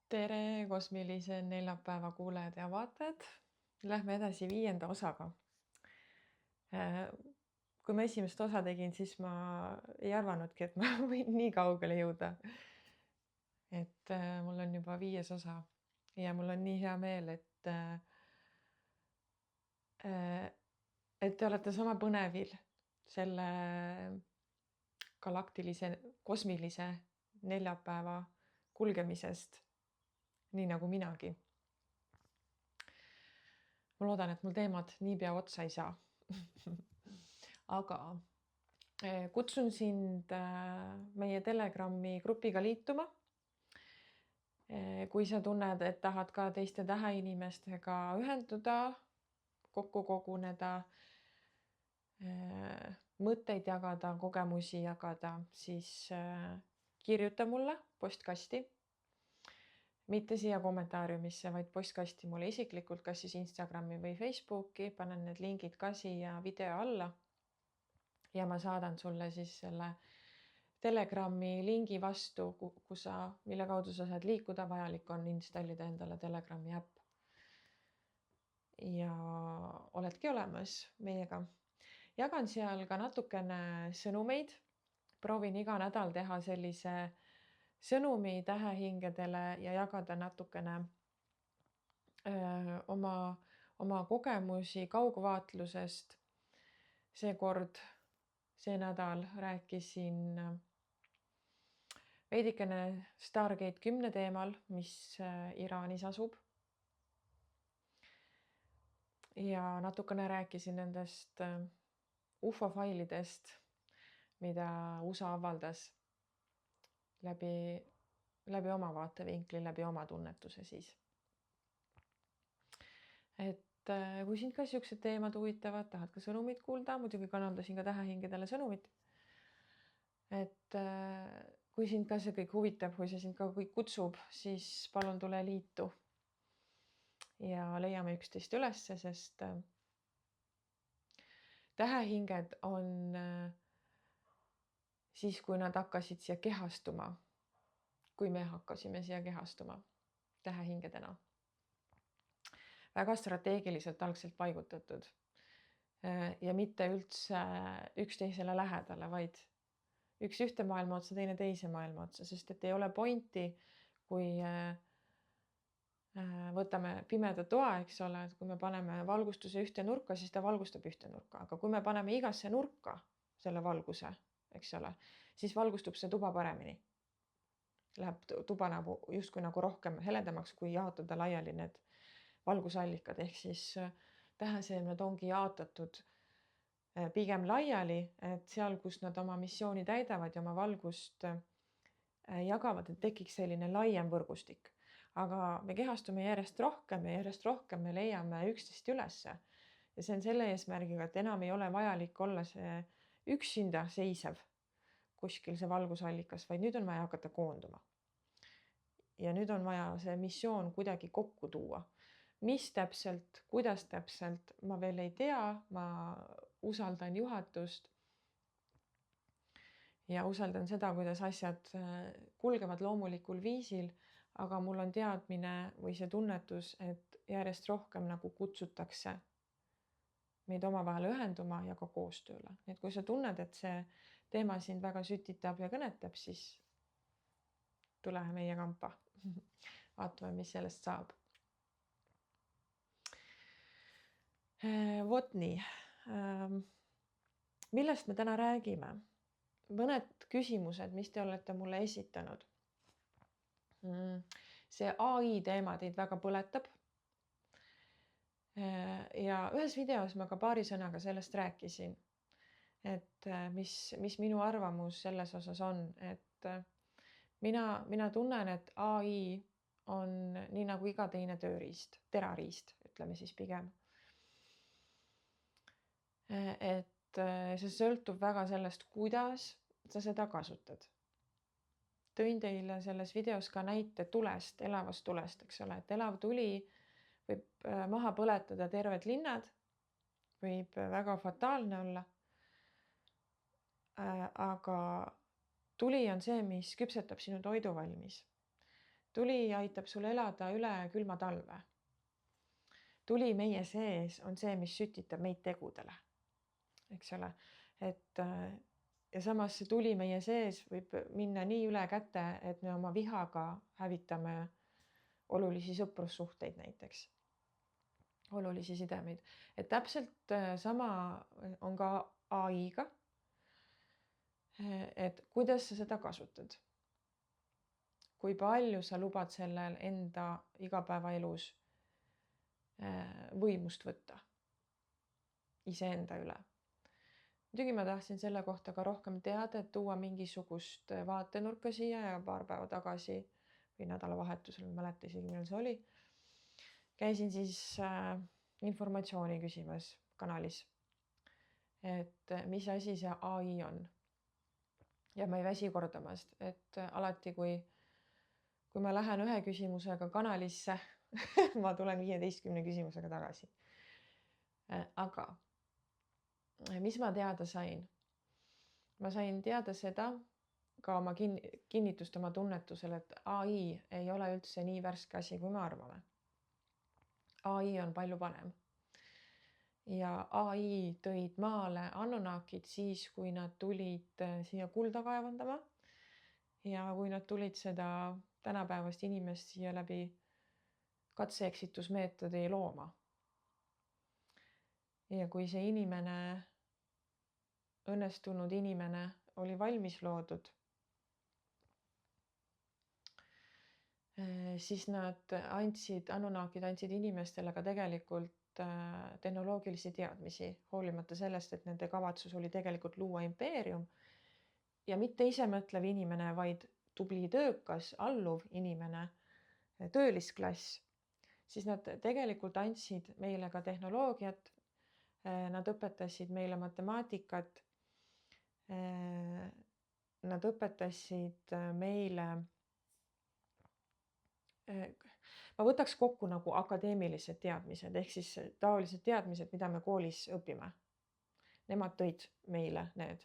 Tere, kosmilise neljapäeva kuulajad ja vaatajad. Lähme edasi 5. osaga. Kui ma esimest osa tegin, siis ma ei arvanudki, et ma võin nii kaugele jõuda. Et mul on juba 5. osa ja mul on nii hea meel, et te olete sama põnevil selle galaktilise, kosmilise neljapäeva kulgemisest, nii nagu minagi. Ma loodan, et mul teemad niipea otsa ei saa. Aga kutsun sind meie Telegrami grupiga liituma. Kui sa tunned, et tahad ka teiste täheinimestega ühenduda, kokku koguneda, mõtteid jagada, kogemusi jagada, siis kirjuta mulle postkasti. Mitte siia kommentaariumisse, vaid postkasti mulle isiklikult, kas siis Instagrami või Facebooki. Panen need lingid ka siia video alla. Ja ma saadan sulle siis selle Telegrami lingi vastu, mille kaudu sa saad liikuda. Vajalik on installida endale Telegrami äpp. Ja oledki olemas meiega. Jagan seal ka natukene sõnumeid. Proovin iga nädal teha sellise sõnumi tähehingedele ja jagada natukene oma kogemusi kaugvaatlusest. See nädal rääkisin veidikene Stargate 10 teemal, mis Iraanis asub. Ja natukene rääkisin nendest UFO-failidest, mida USA avaldas läbi oma vaatevinkli, läbi oma tunnetuse siis. Et kui sind ka siuksed teemad huvitavad, tahad ka sõnumit kuulda, muidugi kanaldasin ka tähehingedele sõnumit. Et kui sind ka see kõik huvitab, kui see sind ka kõik kutsub, siis palun tule liitu. Ja leiame üksteist ülesse, sest tähehinged on siis, kui nad hakkasid siia kehastuma, kui me hakkasime siia kehastuma tähehingedena. Väga strateegiliselt algselt paigutatud ja mitte üldse üksteisele lähedale, vaid üks ühte maailma otsa, teine teise maailma otsa, sest et ei ole pointi, kui võtame pimeda toa, eks ole, et kui me paneme valgustuse ühte nurka, siis ta valgustab ühte nurka, aga kui me paneme igasse nurka selle valguse, eks ole, siis valgustub see tuba paremini. Läheb tuba justkui nagu rohkem heledamaks, kui jaotada laiali need valgusallikad, ehk siis täheseemned ongi jaotatud pigem laiali, et seal, kus nad oma missiooni täidavad ja oma valgust jagavad, et tekiks selline laiem võrgustik. Aga me kehastume järjest rohkem me leiame üksteist ülesse. Ja see on selle eesmärgiga, et enam ei ole vajalik olla see üksinda seisev kuskil see valgusallikas, vaid nüüd on vaja hakata koonduma. Ja nüüd on vaja see missioon kuidagi kokku tuua. Mis täpselt, kuidas täpselt, ma veel ei tea, ma usaldan juhatust ja usaldan seda, kuidas asjad kulgevad loomulikul viisil, aga mul on teadmine või see tunnetus, et järjest rohkem nagu kutsutakse meid omavahel ühenduma ja ka koostööle. Nii et kui sa tunned, et see teema sind väga sütitab ja kõnetab, siis tule meie kampa. Vaatame, mis sellest saab. Vot nii. Millest me täna räägime? Mõned küsimused, mis te olete mulle esitanud. See AI teema teid väga põletab. Ja ühes videos ma ka paari sõnaga sellest rääkisin, et mis minu arvamus selles osas on, et mina tunnen, et AI on nii nagu iga teine tööriist, terariist, ütleme siis pigem. Et see sõltub väga sellest, kuidas sa seda kasutad. Tõin teile selles videos ka näite tulest, elavast tulest, eks ole, et elav tuli võib maha põletada terved linnad, võib väga fataalne olla. Aga tuli on see, mis küpsetab sinu toidu valmis. tuli aitab sul elada üle külma talve. Tuli meie sees on see, mis sütitab meid tegudele, eks ole, et ja samas see tuli meie sees võib minna nii üle käte, et me oma vihaga hävitame olulisi sõprussuhteid näiteks, olulisi sidemeid. Et täpselt sama on ka AI-ga, et kuidas sa seda kasutad. Kui palju sa lubad sellel enda igapäevaelus võimust võtta iseenda üle. Muidugi ma tahtsin selle kohta ka rohkem teada, et tuua mingisugust vaatenurka siia ja paar päeva tagasi või nädalavahetusel, ma mäleta isegi, millal see oli. Käisin siis informatsiooni küsimas kanalis, et mis asi see AI on. Ja ma ei väsi kordamast, et alati, kui ma lähen ühe küsimusega kanalisse, ma tulen 15 küsimusega tagasi. Aga mis ma teada sain? Ma sain teada seda ka oma kinnitust oma tunnetusel, et AI ei ole üldse nii värske asi, kui me arvame. AI on palju vanem. Ja AI tõid maale Anunnakid siis, kui nad tulid siia kulda kaevandama ja kui nad tulid seda tänapäevast inimest siia läbi katse-eksitusmeetodi looma. Ja kui see inimene, õnnestunud inimene oli valmis loodud, siis Anunnakid andsid inimestele ka tegelikult tehnoloogilisi teadmisi, hoolimata sellest, et nende kavatsus oli tegelikult luua impeerium ja mitte isemõtlev inimene, vaid tubli töökas, alluv inimene, töölisklass. Siis nad tegelikult andsid meile ka tehnoloogiat, nad õpetasid meile matemaatikat, nad õpetasid meile, ma võtaks kokku nagu akadeemilised teadmised, ehk siis taolised teadmised, mida me koolis õpime. Nemad tõid meile need.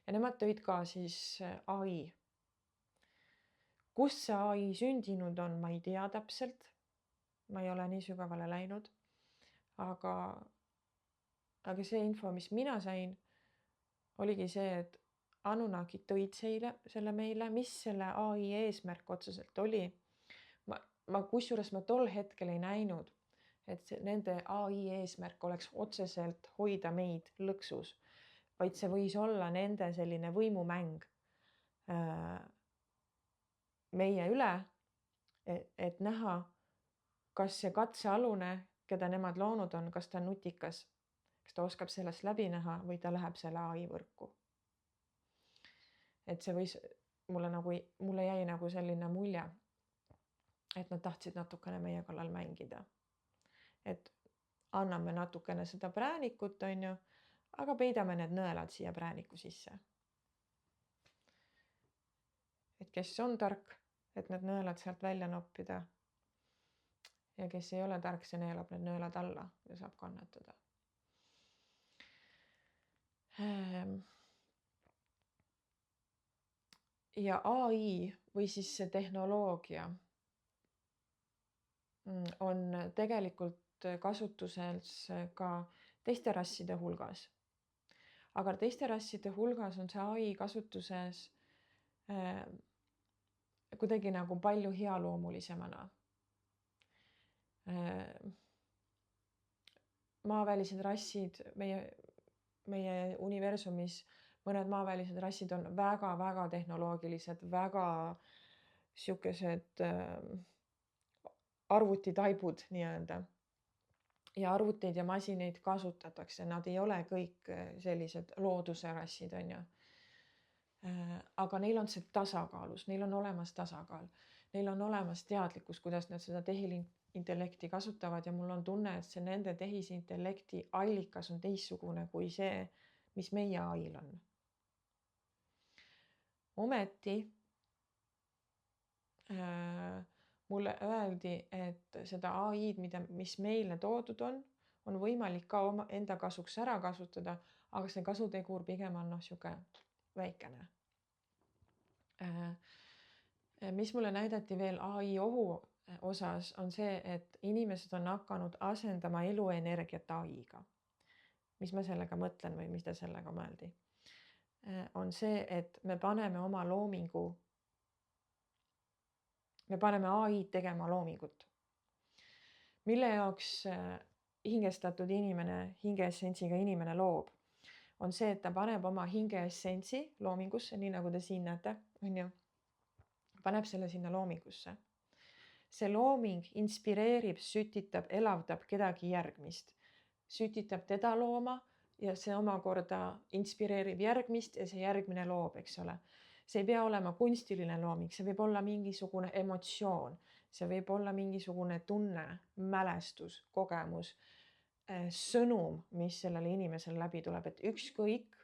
Ja nemad tõid ka siis AI. Kus see AI sündinud on, ma ei tea täpselt. Ma ei ole nii sügavale läinud, aga see info, mis mina sain, oligi see, et Anunnakid tõid selle meile, mis selle AI eesmärk otseselt oli. Kusjuures ma tol hetkel ei näinud, et nende AI eesmärk oleks otseselt hoida meid lõksus, vaid see võis olla nende selline võimumäng meie üle, et näha, kas see katsealune, keda nemad loonud on, kas ta on nutikas, kas ta oskab sellest läbi näha või ta läheb selle AI võrku. Et see võis, mulle jäi nagu selline mulje, et nad tahtsid natukene meie kallal mängida. Et anname natukene seda präänikut, on ju, aga peidame need nõelad siia prääniku sisse. Et kes on tark, et need nõelad sealt välja noppida. Ja kes ei ole tark, see neelab need nõelad alla ja saab kannatada. Ja AI või siis see tehnoloogia on tegelikult kasutusel ka teiste rasside hulgas. Aga teiste rasside hulgas on see AI kasutuses kuidagi nagu palju healoomulisemana. Maavälised rassid, meie universumis mõned maavälised rassid on väga-väga tehnoloogilised, väga siukesed arvutitaibud nii-öelda. Ja arvuteid ja masinaid kasutatakse, nad ei ole kõik sellised looduse rassid, on ju. Aga neil on see tasakaalus, neil on olemas tasakaal. Neil on olemas teadlikkus, kuidas nad seda tehisintellekti kasutavad ja mul on tunne, et see nende tehisintellekti allikas on teistsugune kui see, mis meie AI-l on. Ometi mulle öeldi, et seda AI-d, mis meile toodud on võimalik ka enda kasuks ära kasutada, aga see kasutegur pigem on siuke väikene. Mis mulle näidati veel AI ohu osas on see, et inimesed on hakanud asendama eluenergiat AI-ga. Mis ma sellega mõtlen või mida sellega mõeldi? On see, et me paneme oma loomingu, me paneme AI tegema loomingut, mille jaoks hingestatud inimene, hingeessentsiga inimene loob, on see, et ta paneb oma hingeessentsi loomingusse, nii nagu te siin näete, on ju, paneb selle sinna loomingusse. See looming inspireerib, sütitab, elavdab kedagi järgmist, sütitab teda looma ja see omakorda inspireerib järgmist ja see järgmine loob, eks ole. See ei pea olema kunstiline looming, see võib olla mingisugune emotsioon, see võib olla mingisugune tunne, mälestus, kogemus, sõnum, mis sellele inimesele läbi tuleb, et ükskõik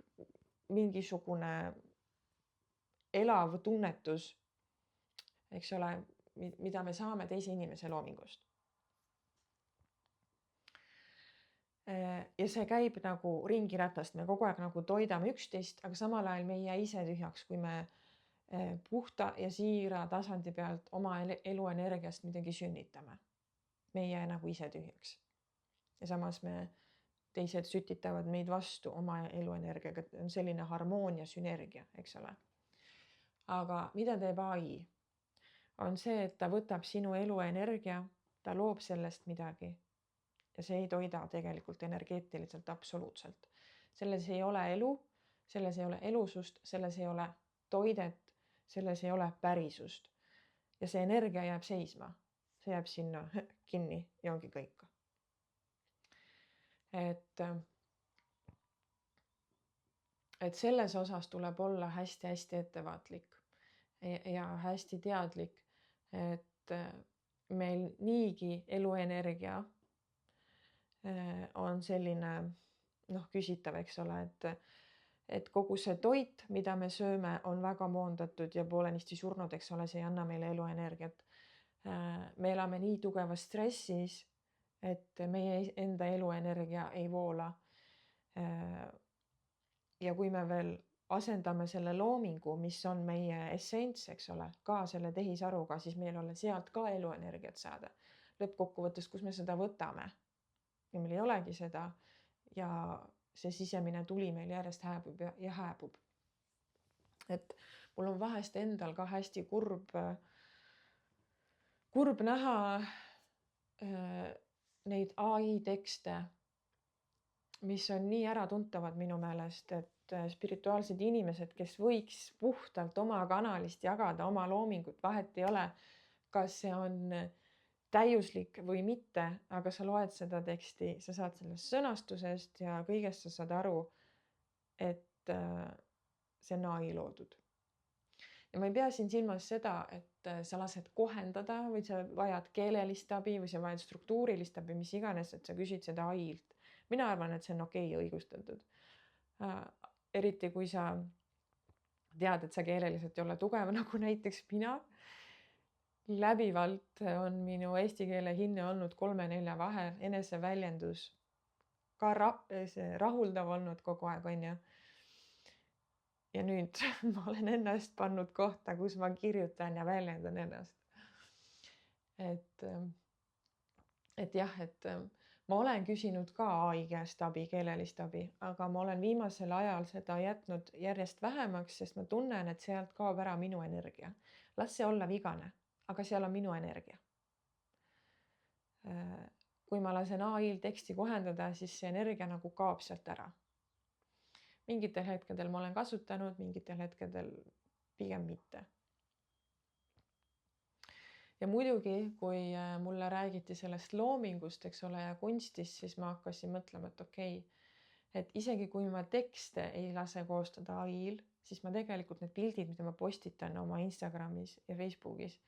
mingisugune elav tunnetus, eks ole, mida me saame teise inimese loomingust. Ja see käib nagu ringiratast, me kogu aeg nagu toidame üksteist, aga samal ajal me ei jää ise tühjaks, kui me puhta ja siira tasandi pealt oma eluenergiast midagi sünnitame. Me ei jää nagu ise tühjaks. Ja samas teised sütitavad meid vastu oma eluenergiaga, on selline harmoonia, sünergia, eks ole. Aga mida teeb AI? On see, et ta võtab sinu eluenergia, ta loob sellest midagi ja see ei toida tegelikult energeetiliselt absoluutselt. Selles ei ole elu, selles ei ole elusust, selles ei ole toidet, selles ei ole pärisust. Ja see energia jääb seisma, see jääb sinna kinni ja ongi kõik. Et selles osas tuleb olla hästi-hästi ettevaatlik ja hästi teadlik, et meil niigi eluenergia on selline küsitav, eks ole, et kogu see toit, mida me sööme, on väga moondatud ja poolenisti surnud, eks ole, see ei anna meile eluenergiat. Me elame nii tugevas stressis, et meie enda eluenergia ei voola. Ja kui me veel asendame selle loomingu, mis on meie essents, eks ole, ka selle tehisaruga, siis meil ole sealt ka eluenergiat saada. Lõppkokkuvõttes, kus me seda võtame ja meil ei olegi seda ja see sisemine tuli meil järjest hääbub ja hääbub. Et mul on vahest endal ka hästi kurb näha neid AI tekste, mis on nii äratuntavad minu meelest, et spirituaalsed inimesed, kes võiks puhtalt oma kanalist jagada oma loomingut, vahet ei ole, kas see on täiuslik või mitte, aga sa loed seda teksti, sa saad sellest sõnastusest ja kõigest sa saad aru, et see on AI loodud. Ja ma ei pea siin silmas seda, et sa lased kohendada või sa vajad keelelist abi või sa vajad struktuurilist abi, mis iganes, et sa küsid seda AI-lt. Mina arvan, et see on okei ja õigustatud. Eriti kui sa tead, et sa keeleliselt ei ole tugev, nagu näiteks mina. Läbivalt on minu eesti keele hinne olnud 3-4 vahel, eneseväljendus ka rahuldav olnud kogu aeg, on ju. Ja nüüd ma olen ennast pannud kohta, kus ma kirjutan ja väljendan ennast. Et jah, et ma olen küsinud ka AI käest abi, keelelist abi, aga ma olen viimasel ajal seda jätnud järjest vähemaks, sest ma tunnen, et sealt kaob ära minu energia. Las see olla vigane, aga seal on minu energia. Kui ma lasen AI-l teksti kohendada, siis see energia nagu kaob sealt ära. Mingitel hetkedel ma olen kasutanud, mingitel hetkedel pigem mitte. Ja muidugi, kui mulle räägiti sellest loomingust, eks ole, ja kunstist, siis ma hakkasin mõtlema, et okei, et isegi kui ma tekste ei lase koostada AI-l, siis ma tegelikult need pildid, mida ma postitan oma Instagramis ja Facebookis,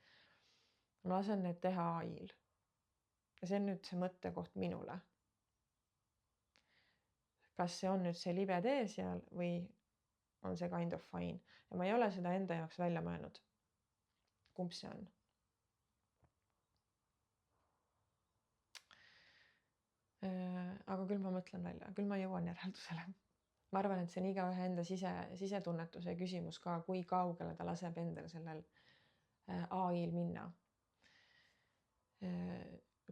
ma lasen need teha AI-l. Ja see on nüüd see mõttekoht minule. Kas see on nüüd see libe tee seal või on see kind of fine? Ja ma ei ole seda enda jaoks välja mõelnud. Kumb see on? Aga küll ma mõtlen välja, küll ma jõuan järeldusele. Ma arvan, et see on igaühe enda sisetunnetuse küsimus ka, kui kaugele ta laseb endal sellel AI-l minna.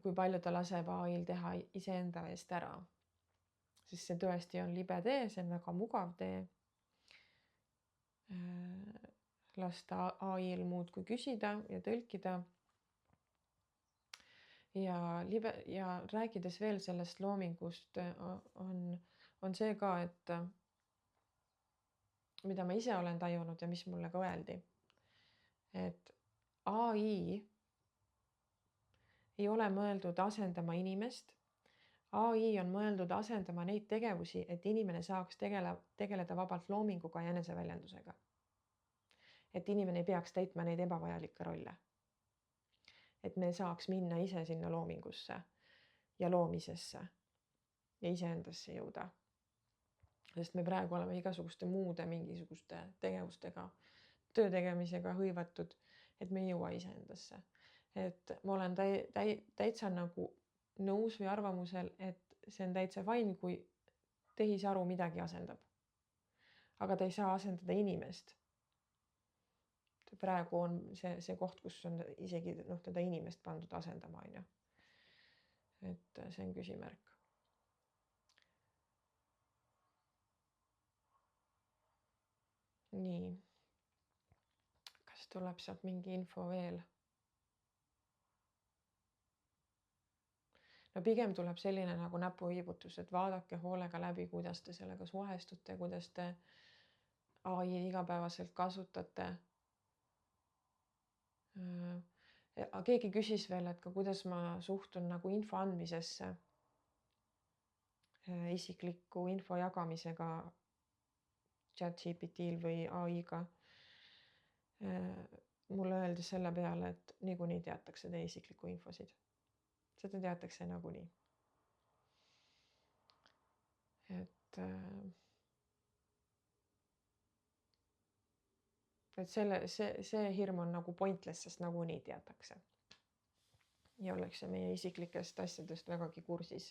Kui palju ta laseb AI-l teha iseenda eest ära. Sest see tõesti on libe tee, see on väga mugav tee. Lasta AI-l muudkui küsida ja tõlkida. Ja rääkides veel sellest loomingust on see ka, et mida ma ise olen tajunud ja mis mulle ka öeldi, et AI ei ole mõeldud asendama inimest. AI on mõeldud asendama neid tegevusi, et inimene saaks tegeleda vabalt loominguga ja eneseväljendusega. Et inimene ei peaks täitma neid ebavajalikke rolle. Et me saaks minna ise sinna loomingusse ja loomisesse ja iseendasse jõuda. Sest me praegu oleme igasuguste muude mingisuguste tegevustega, töö tegemisega hõivatud, et me ei jõua iseendasse. Et ma olen täitsa nagu nõus või arvamusel, et see on täitsa fine, kui tehisaru midagi asendab. Aga ta ei saa asendada inimest. Praegu on see koht, kus on isegi teda inimest pandud asendama. Et see on küsimärk. Nii. Kas tuleb sealt mingi info veel? No pigem tuleb selline nagu näpuviibutus, et vaadake hoolega läbi, kuidas te sellega suhestute, kuidas te AI igapäevaselt kasutate. Keegi küsis veel, et ka kuidas ma suhtun nagu info andmisesse, isikliku info jagamisega ChatGPT-l või AI-ga. Mulle öeldi selle peale, et niikuinii teatakse teie isiklikku infosid. Seda teatakse nagunii. Et see hirm on nagu pointless, sest nagunii teatakse. Ja ollakse meie isiklikest asjadest vägagi kursis.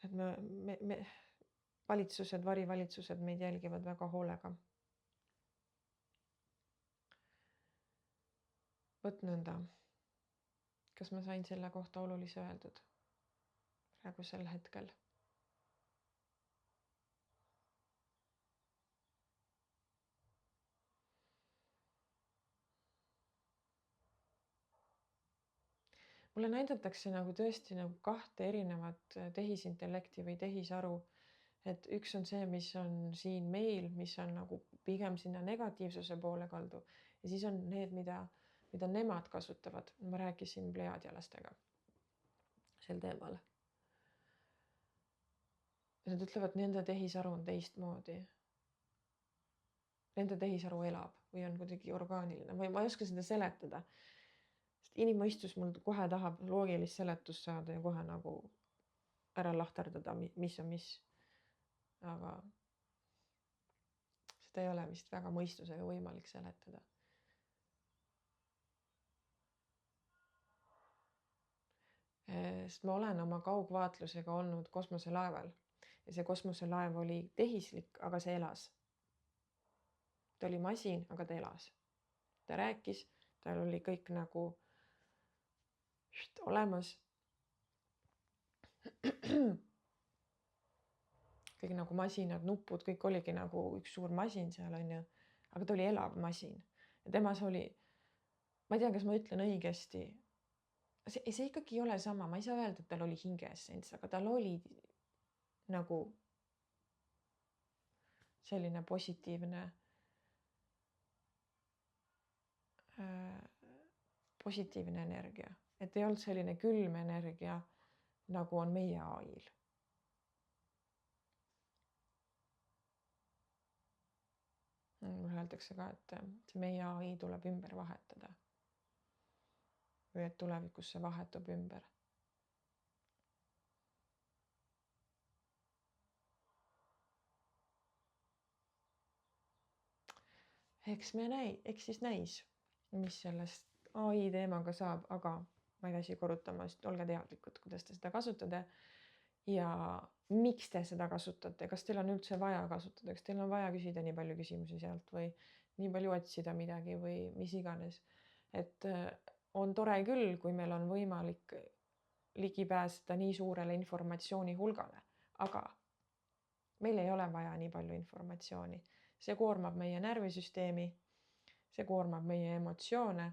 Et valitsused, varivalitsused meid jälgivad väga hoolega. Võt nõnda. Kas ma sain selle kohta olulise öeldud praegusel hetkel? Mulle näidatakse nagu tõesti nagu kahte erinevat tehisintellekti või tehisaru. Et üks on see, mis on siin meil, mis on nagu pigem sinna negatiivsuse poole kaldu. Ja siis on need, mida nemad kasutavad. Ma rääkisin plejaadialastega sel teemal. Nad ütlevad, nende tehisaru on teistmoodi. Nende tehisaru elab või on kuidagi orgaaniline. Ma ei oska seda seletada. Sest inimmõistus mul kohe tahab loogilist seletust saada ja kohe nagu ära lahterdada, mis on mis. Aga seda ei ole vist väga mõistusega võimalik seletada. Sest ma olen oma kaugvaatlusega olnud kosmoselaeval ja see kosmoselaev oli tehislik, aga see elas. Ta oli masin, aga ta elas. Ta rääkis, tal oli kõik nagu olemas. Kõik nagu masinad, nupud, kõik oligi nagu üks suur masin seal on ju, aga ta oli elav masin. Ja temas oli, ma ei tea, kas ma ütlen õigesti, see ikkagi ei ole sama, ma ei saa öelda, et tal oli hingeessents, aga tal oli nagu selline positiivne energia, et ei olnud selline külm energia, nagu on meie AI-l. Öeldakse ka, et see meie AI tuleb ümber vahetada. Või et tulevikus see vahetub ümber. Eks siis näis, mis sellest AI teemaga saab, aga ma ei väsi korrutama, olge teadlikud, kuidas te seda kasutada. Ja miks te seda kasutate, kas teil on üldse vaja kasutada, kas teil on vaja küsida nii palju küsimusi sealt või nii palju otsida midagi või mis iganes. Et on tore küll, kui meil on võimalik ligi pääseda nii suurele informatsiooni hulgale, aga meil ei ole vaja nii palju informatsiooni. See koormab meie närvisüsteemi, see koormab meie emotsioone.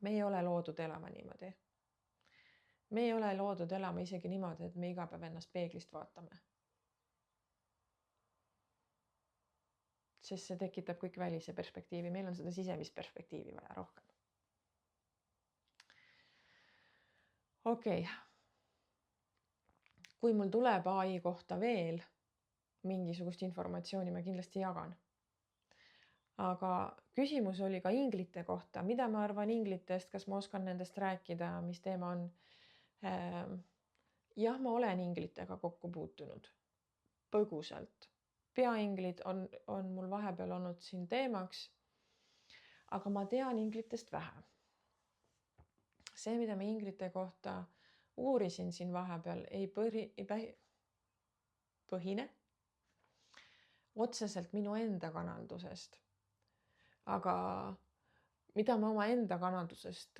Me ei ole loodud elama niimoodi. Me ei ole loodud elama isegi niimoodi, et me iga päev ennast peeglist vaatame. Sest see tekitab kõik välise perspektiivi. Meil on seda sisemist perspektiivi vaja rohkem. Okei. Kui mul tuleb AI kohta veel mingisugust informatsiooni, ma kindlasti jagan. Aga küsimus oli ka inglite kohta. Mida ma arvan inglitest, kas ma oskan nendest rääkida, mis teema on? Jah, ma olen inglitega kokku puutunud põgusalt. Peainglid on mul vahepeal olnud siin teemaks, aga ma tean inglitest vähe. See, mida ma inglite kohta uurisin siin vahepeal, ei põhine otseselt minu enda kanaldusest. Aga mida ma oma enda kanaldusest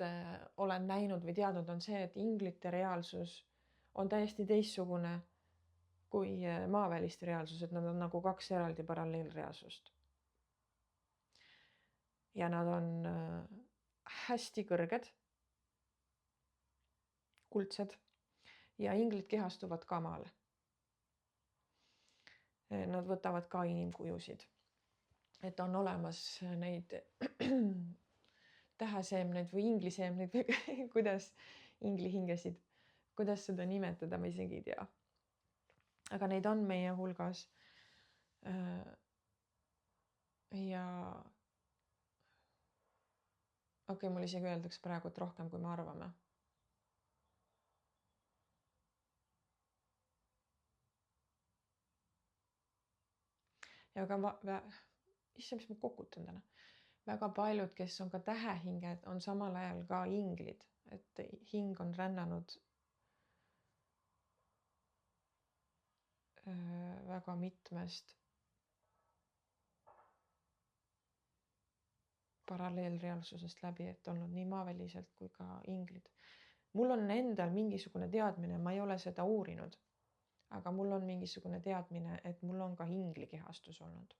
olen näinud või teadnud, on see, et inglite reaalsus on täiesti teistsugune kui maaväliste reaalsus, et nad on nagu kaks eraldi paralleelreaalsust. Ja nad on hästi kõrged, kuldsed ja inglid kehastuvad ka maale. Nad võtavad ka inimkujusid. Et on olemas neid täheseemneid või ingliseemneid või kuidas inglihingesid, kuidas seda nimetada, ma isegi ei tea. Aga neid on meie hulgas. Ja mul isegi öeldakse praegu, et rohkem kui me arvame. Ja ka issand, mis ma kokutan täna. Väga paljud, kes on ka tähehinged, on samal ajal ka inglid, et hing on rännanud väga mitmest paralleelreaalsusest läbi, et olnud nii maaväliselt kui ka inglid. Mul on endal mingisugune teadmine, ma ei ole seda uurinud, aga mul on mingisugune teadmine, et mul on ka inglikehastus olnud.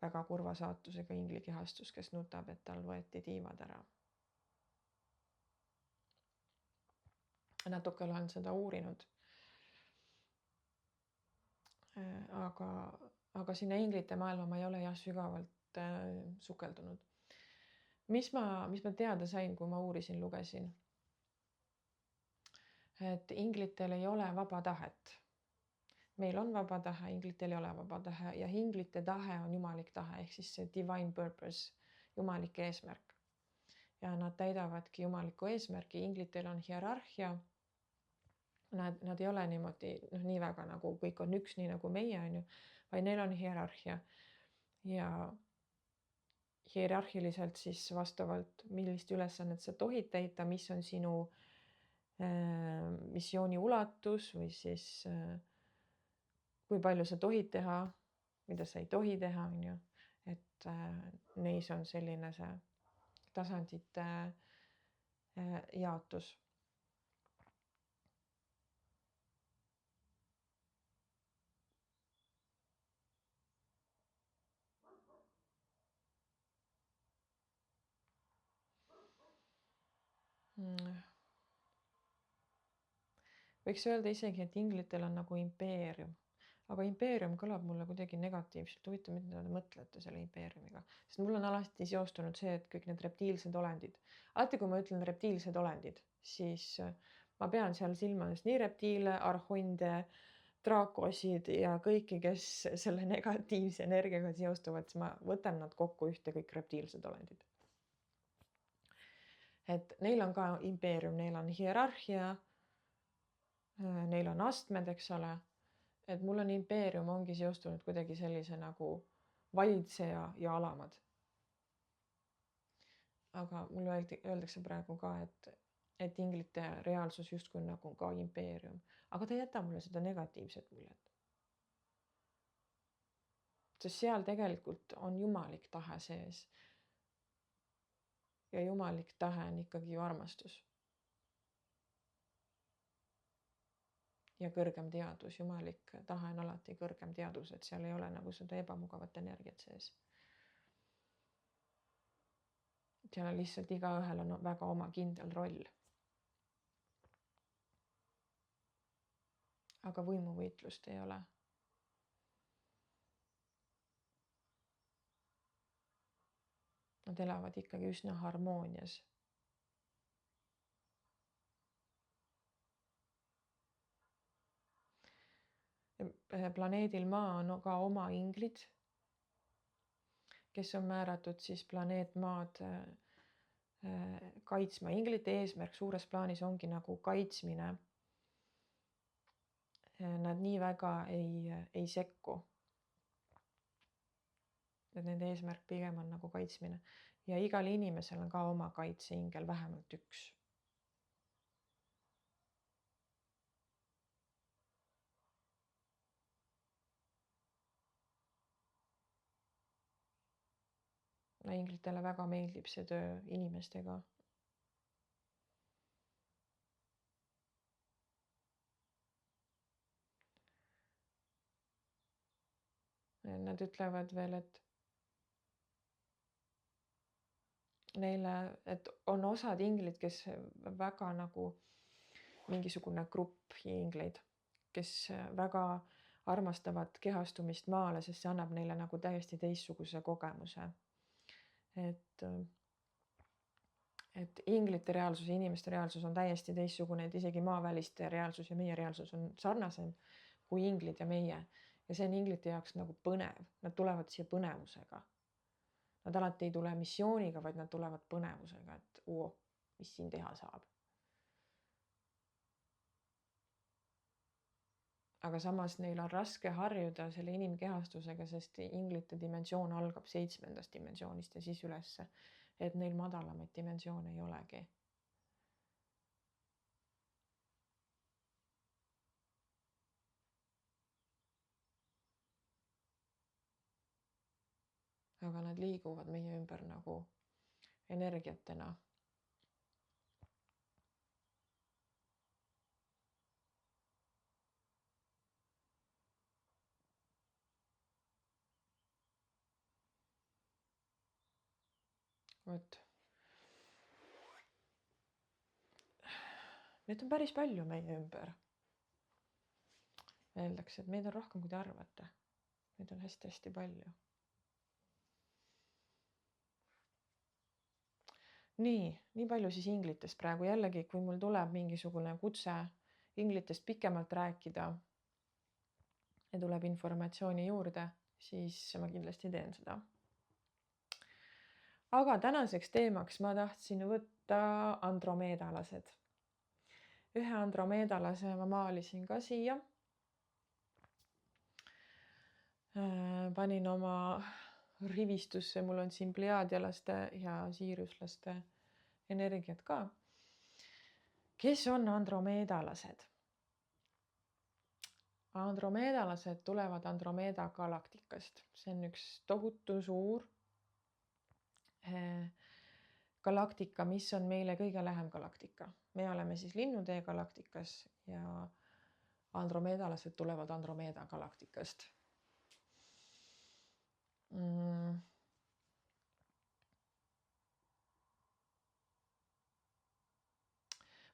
Väga kurva saatusega inglikehastus, kes nutab, et tal võeti tiivad ära. Natuke olen seda uurinud. Aga sinna inglite maailma ma ei ole sügavalt sukeldunud. Mis ma teada sain, kui ma uurisin, lugesin? Et inglitel ei ole vaba tahet. Meil on vaba tahe, inglitel ei ole vaba tahe ja inglite tahe on jumalik tahe, ehk siis see divine purpose, jumalik eesmärk. Ja nad täidavadki jumalikku eesmärki, inglitel on hierarhia. Nad ei ole niimoodi nii väga nagu kõik on üks, nii nagu meie on ju, vaid neil on hierarhia. Ja hierarhiliselt siis vastavalt, millist ülesannet sa tohid täita, mis on sinu missiooni ulatus või siis kui palju sa tohid teha, mida sa ei tohi teha, on ju. Et neis on selline see tasandite jaotus. Võiks öelda isegi, et inglitel on nagu impeerium, aga impeerium kõlab mulle kuidagi negatiivselt. Huvitav, mida te mõtlete selle impeeriumiga, sest mul on alati seostunud see, et kõik need reptiilsed olendid. Alati, kui ma ütlen reptiilsed olendid, siis ma pean seal silmades nii reptiile, arhonde, draakosid ja kõiki, kes selle negatiivse energiaga seostuvad, siis ma võtan nad kokku ühte, kõik reptiilsed olendid. Et neil on ka impeerium, neil on hierarhia, neil on astmed, eks ole. Et mul on impeerium ongi seostunud kuidagi sellise nagu valitseja ja alamad. Aga mulle öeldakse praegu ka, et et inglite reaalsus justkui nagu ka impeerium, aga ta ei jäta mulle seda negatiivset muljet. Sest seal tegelikult on jumalik tahe sees. Ja jumalik tahe on ikkagi ju armastus. Ja kõrgem teadus, jumalik tahe on alati kõrgem teadus, et seal ei ole nagu seda ebamugavat energiat sees. Seal on lihtsalt igaühel on väga oma kindel roll. Aga võimuvõitlust ei ole. Nad elavad ikkagi üsna harmoonias. Planeedil Maa on ka oma inglid, kes on määratud siis planeet Maad kaitsma. Inglite eesmärk suures plaanis ongi nagu kaitsmine. Nad nii väga ei sekku. Et nende eesmärk pigem on nagu kaitsmine. Ja igal inimesel on ka oma kaitseingel vähemalt üks. Inglitele väga meeldib see töö inimestega. Nad ütlevad veel, et neile, et on osad inglid, kes väga nagu mingisugune grupp ingleid, kes väga armastavad kehastumist maale, sest see annab neile nagu täiesti teistsuguse kogemuse. Et inglite reaalsus ja inimeste reaalsus on täiesti teistsugune, et isegi maaväliste reaalsus ja meie reaalsus on sarnasem kui inglid ja meie. Ja see on inglite jaoks nagu põnev. Nad tulevad siia põnevusega. Nad alati ei tule missiooniga, vaid nad tulevad põnevusega, et mis siin teha saab. Aga samas neil on raske harjuda selle inimkehastusega, sest inglite dimensioon algab 7. dimensioonist ja siis ülesse, et neil madalamaid dimensioone ei olegi. Aga nad liiguvad meie ümber nagu energiatena. Vot. Neid on päris palju meie ümber. Öeldakse, et meid on rohkem, kui te arvate. Neid on hästi palju. Nii palju siis inglitest praegu. Jällegi, kui mul tuleb mingisugune kutse inglitest pikemalt rääkida ja tuleb informatsiooni juurde, siis ma kindlasti teen seda. Aga tänaseks teemaks ma tahtsin võtta andromeedalased. Ühe andromeedalase ma maalisin ka siia. Panin oma rivistusse, mul on siin plejaadialaste ja siiruslaste energiat ka. Kes on andromeedalased? Andromeedalased tulevad Andromeeda galaktikast. See on üks tohutu suur galaktika, mis on meile kõige lähem galaktika. Me oleme siis Linnutee galaktikas ja andromeedalased tulevad Andromeeda galaktikast.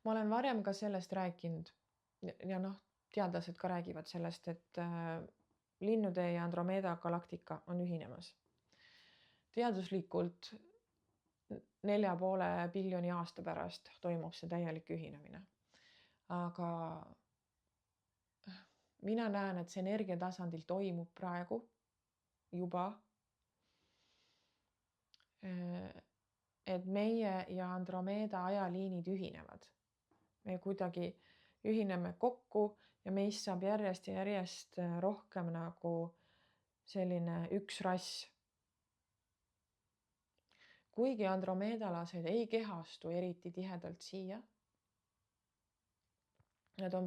Ma olen varem ka sellest rääkinud ja teadlased ka räägivad sellest, et Linnutee ja Andromeeda galaktika on ühinemas. Teaduslikult 4,5 biljoni aasta pärast toimub see täielik ühinemine. Aga mina näen, et see energiatasandil toimub praegu juba. Et meie ja Andromeeda ajaliinid ühinevad. Me kuidagi ühineme kokku ja meist saab järjest ja järjest rohkem nagu selline üks rass. Kuigi andromeedalased ei kehastu eriti tihedalt siia,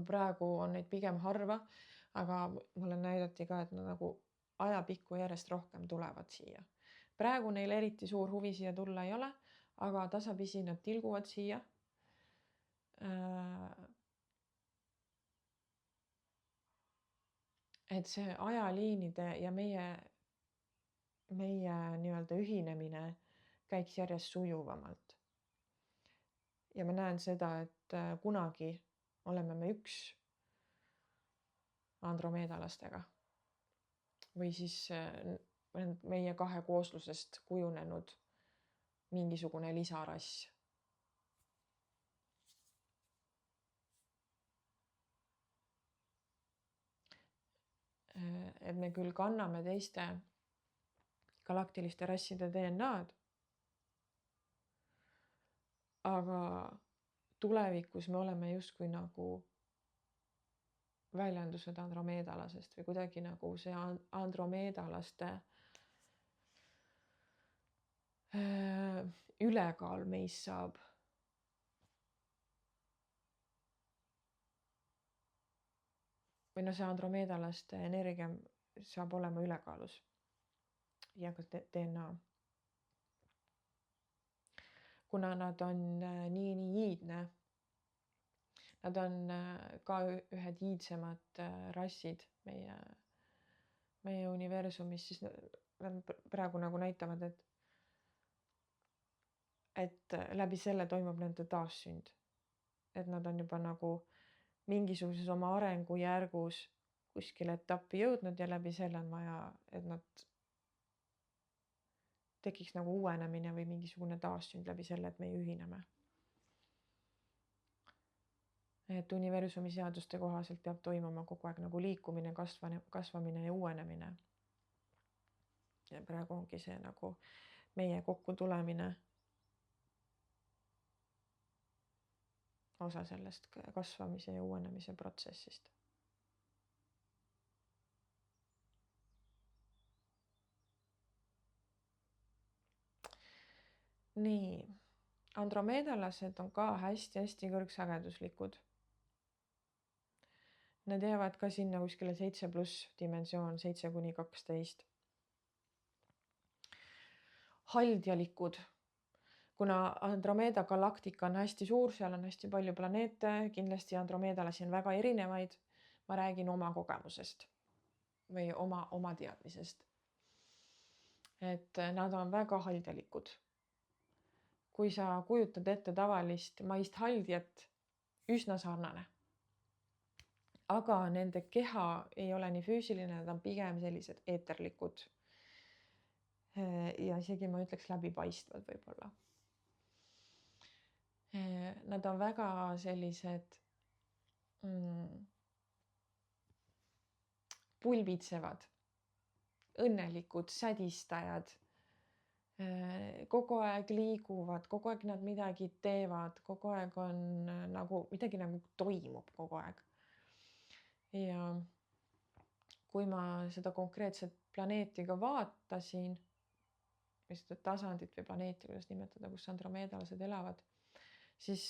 praegu on neid pigem harva, aga mulle näidati ka, et nad nagu ajapikku järjest rohkem tulevad siia. Praegu neil eriti suur huvi siia tulla ei ole, aga tasapisi nad tilguvad siia. Et see ajaliinide ja meie nii-öelda ühinemine käiks järjest sujuvamalt. Ja ma näen seda, et kunagi oleme me üks andromeedalastega või siis meie kahe kooslusest kujunenud mingisugune lisarass. Et me küll kanname teiste galaktiliste rasside DNA-d, aga tulevikus me oleme justkui nagu väljendused andromeedalasest või kuidagi nagu see andromeedalaste ülekaal meis saab või see andromeedalaste energia saab olema ülekaalus ja ka DNA. Kuna nad on nii iidne, nad on ka ühed iidsemad rassid meie universumis, siis nad praegu nagu näitavad, et läbi selle toimub nende taassünd. Et nad on juba nagu mingisuguses oma arengujärgus kuskil etappi jõudnud ja läbi selle on vaja, et nad tekiks nagu uuenemine või mingisugune taassünd läbi selle, et me ühineme. Et universumi seaduste kohaselt peab toimuma kogu aeg nagu liikumine, kasvamine ja uuenemine. Ja praegu ongi see nagu meie kokku tulemine osa sellest kasvamise ja uuenemise protsessist. Nii, andromeedalased on ka hästi kõrgsageduslikud. Nad jäävad ka sinna kuskile 7+ dimensioon, 7–12. Haldjalikud, kuna Andromeeda galaktika on hästi suur, seal on hästi palju planeete, kindlasti andromeedalasi on väga erinevaid. Ma räägin oma kogemusest või oma teadmisest. Et nad on väga haldjalikud. Kui sa kujutad ette tavalist maist haldjat, üsna sarnane. Aga nende keha ei ole nii füüsiline, nad on pigem sellised eeterlikud. Ja isegi ma ütleks läbipaistvad võib-olla. Nad on väga sellised pulbitsevad, õnnelikud, sädistajad. Kogu aeg liiguvad, kogu aeg nad midagi teevad, kogu aeg on nagu midagi nagu toimub kogu aeg. Ja kui ma seda konkreetset planeeti ka vaatasin, või seda tasandit või planeeti, kuidas nimetada, kus andromeedalased elavad, siis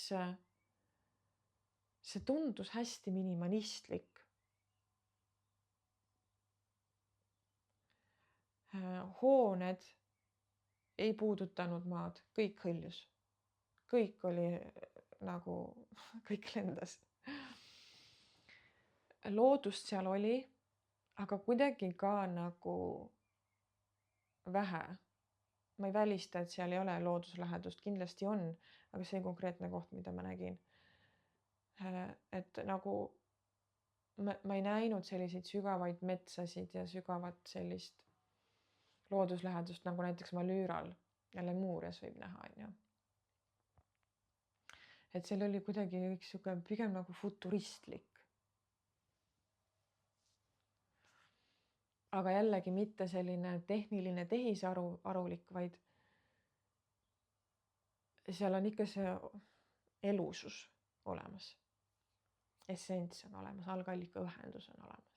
see tundus hästi minimalistlik. Hooned ei puudutanud maad, kõik hõljus. Kõik oli nagu, kõik lendas. Loodust seal oli, aga kuidagi ka nagu vähe. Ma ei välista, et seal ei ole looduslähedust, kindlasti on, aga see konkreetne koht, mida ma nägin. Et nagu ma ei näinud selliseid sügavaid metsasid ja sügavat sellist looduslähedust, nagu näiteks Malüüral ja Lemuurias võib näha, on ju. Et seal oli kuidagi üks pigem nagu futuristlik. Aga jällegi mitte selline tehniline tehisarulik, vaid seal on ikka see elusus olemas. Essents on olemas, algallika ühendus on olemas.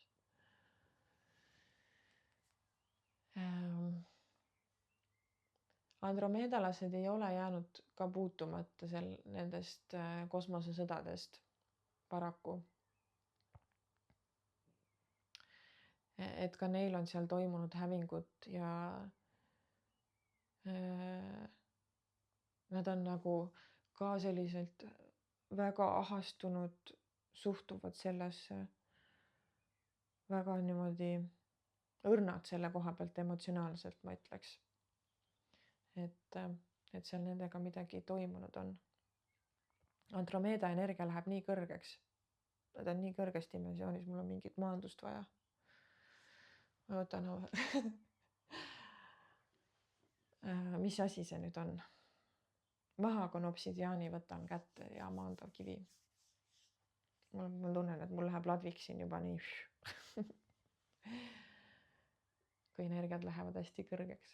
Andromeedalased ei ole jäänud ka puutumata nendest kosmosesõdadest paraku. et ka neil on seal toimunud hävingut ja nad on nagu ka selliselt väga ahastunud, suhtuvad sellesse väga niimoodi õrnad selle koha pealt emotsionaalselt, ma ütleks. Et seal nendega midagi toimunud on. Andromeeda energia läheb nii kõrgeks. Nad on nii kõrges dimensioonis, mul on mingit maandust vaja. Ma võtan mis asi see nüüd on? Mahagon obsidiaani võtan kätte ja maandav kivi. Ma tunnen, et mul läheb ladviks siin juba nii. Kui energiad lähevad hästi kõrgeks.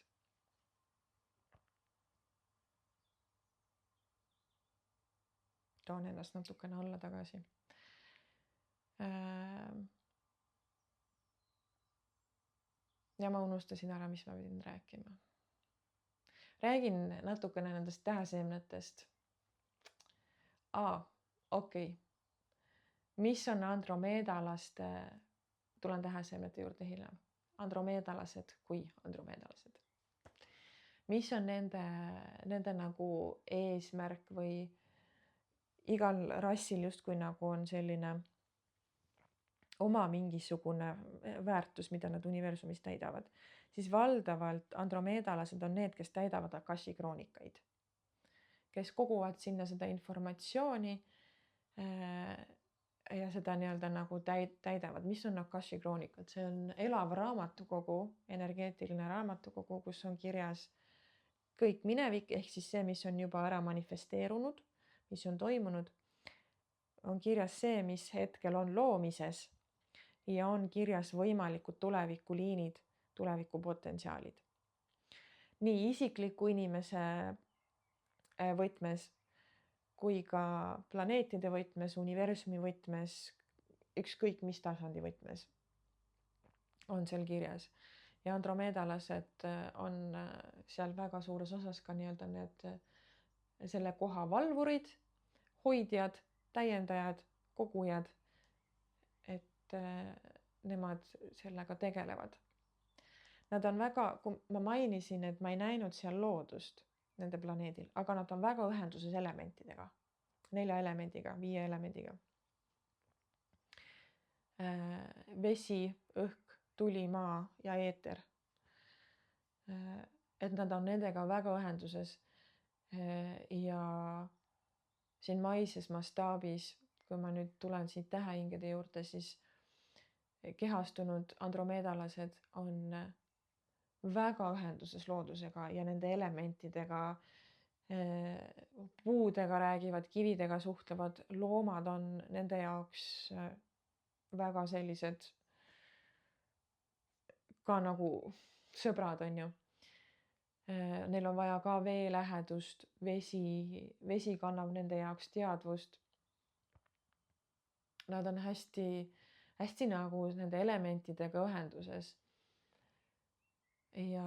Toon ennast natukene alla tagasi. Ja ma unustasin ära, mis ma pidin rääkima. Räägin natukene nendest täheseemnetest. Okei. Mis on andromeedalaste, tulen täheseemnete juurde hiljem. Andromeedalased kui andromeedalased. Mis on nende nagu eesmärk või igal rassil justkui nagu on selline oma mingisugune väärtus, mida nad universumis täidavad, siis valdavalt andromeedalased on need, kes täidavad Akashi kroonikaid, kes koguvad sinna seda informatsiooni ja seda nii-öelda nagu täidavad. Mis on Akashi kroonikad? See on elav raamatukogu, energeetiline raamatukogu, kus on kirjas kõik minevik, ehk siis see, mis on juba ära manifesteerunud, mis on toimunud, on kirjas see, mis hetkel on loomises ja on kirjas võimalikud tulevikuliinid, tulevikupotentsiaalid. Nii isikliku inimese võtmes kui ka planeetide võtmes, universumi võtmes, ükskõik mis tasandi võtmes on seal kirjas. Ja andromeedalased on seal väga suures osas ka nii-öelda need selle koha valvurid, hoidjad, täiendajad, kogujad, et nemad sellega tegelevad. Nad on väga, kui ma mainisin, et ma ei näinud seal loodust nende planeedil, aga nad on väga ühenduses elementidega, 4 elemendiga, 5 elemendiga. Vesi, õhk, tuli, maa ja eeter. Et nad on nendega väga ühenduses ja siin maises mastaabis, kui ma nüüd tulen siit tähehingede juurde, siis kehastunud andromeedalased on väga ühenduses loodusega ja nende elementidega, puudega räägivad, kividega suhtlevad, loomad on nende jaoks väga sellised ka nagu sõbrad, on ju. Neil on vaja ka veelähedust, vesi kannab nende jaoks teadvust. Nad on hästi nagu nende elementidega ühenduses. Ja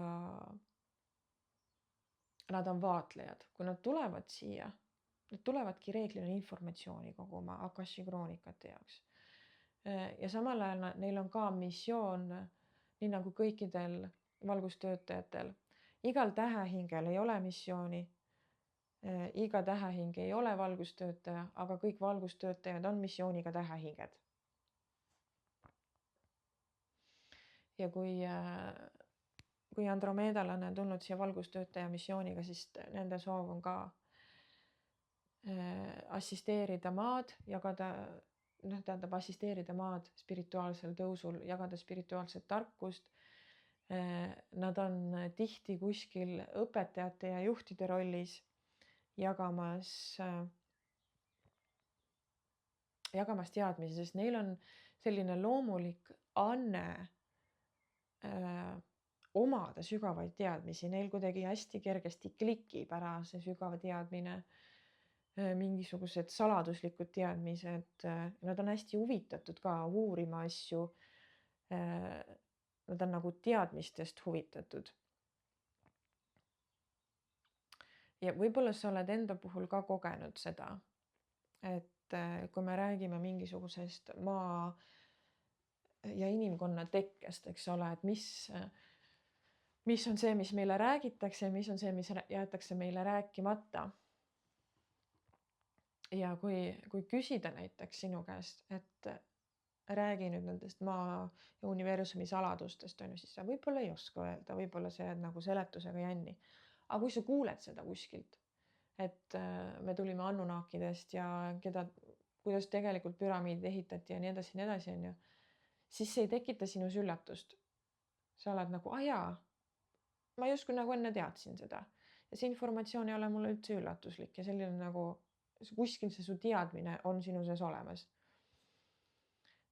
nad on vaatlejad. Kui nad tulevad siia, nad tulevadki reeglina informatsiooni koguma Akashi kroonikate jaoks. Ja samal ajal neil on ka missioon, nii nagu kõikidel valgustöötajatel. Igal tähehingel ei ole missiooni, iga tähehing ei ole valgustöötaja, aga kõik valgustöötajad on missiooniga tähehinged. Ja kui andromeedalane on tulnud siia valgustöötaja missiooniga, siis nende soov on ka assisteerida maad, assisteerida maad spirituaalsel tõusul, jagada spirituaalset tarkust. Nad on tihti kuskil õpetajate ja juhtide rollis jagamas teadmisi, sest neil on selline loomulik anne omada sügavaid teadmisi. Neil kuidagi hästi kergesti klikib ära see sügav teadmine, mingisugused saladuslikud teadmised. Nad on hästi huvitatud ka uurima asju. Nad on nagu teadmistest huvitatud. Ja võib-olla sa oled enda puhul ka kogenud seda, et kui me räägime mingisugusest ja inimkonna tekkest, eks ole, et mis on see, mis meile räägitakse ja mis on see, mis jäetakse meile rääkimata. Ja kui küsida näiteks sinu käest, et räägi nüüd nendest maa ja universumi saladustest, on ju, siis sa võib-olla ei oska öelda, võib-olla see jääd nagu seletusega jänni. Aga kui sa kuuled seda kuskilt, et me tulime Annunnakidest ja kuidas tegelikult püramiidid ehitati ja nii edasi, on ju, siis see ei tekita sinus üllatust. Sa oled nagu, jaa, ma justkui nagu enne teadsin seda. Ja see informatsioon ei ole mulle üldse üllatuslik ja selline nagu kuskil see su teadmine on sinu sees olemas.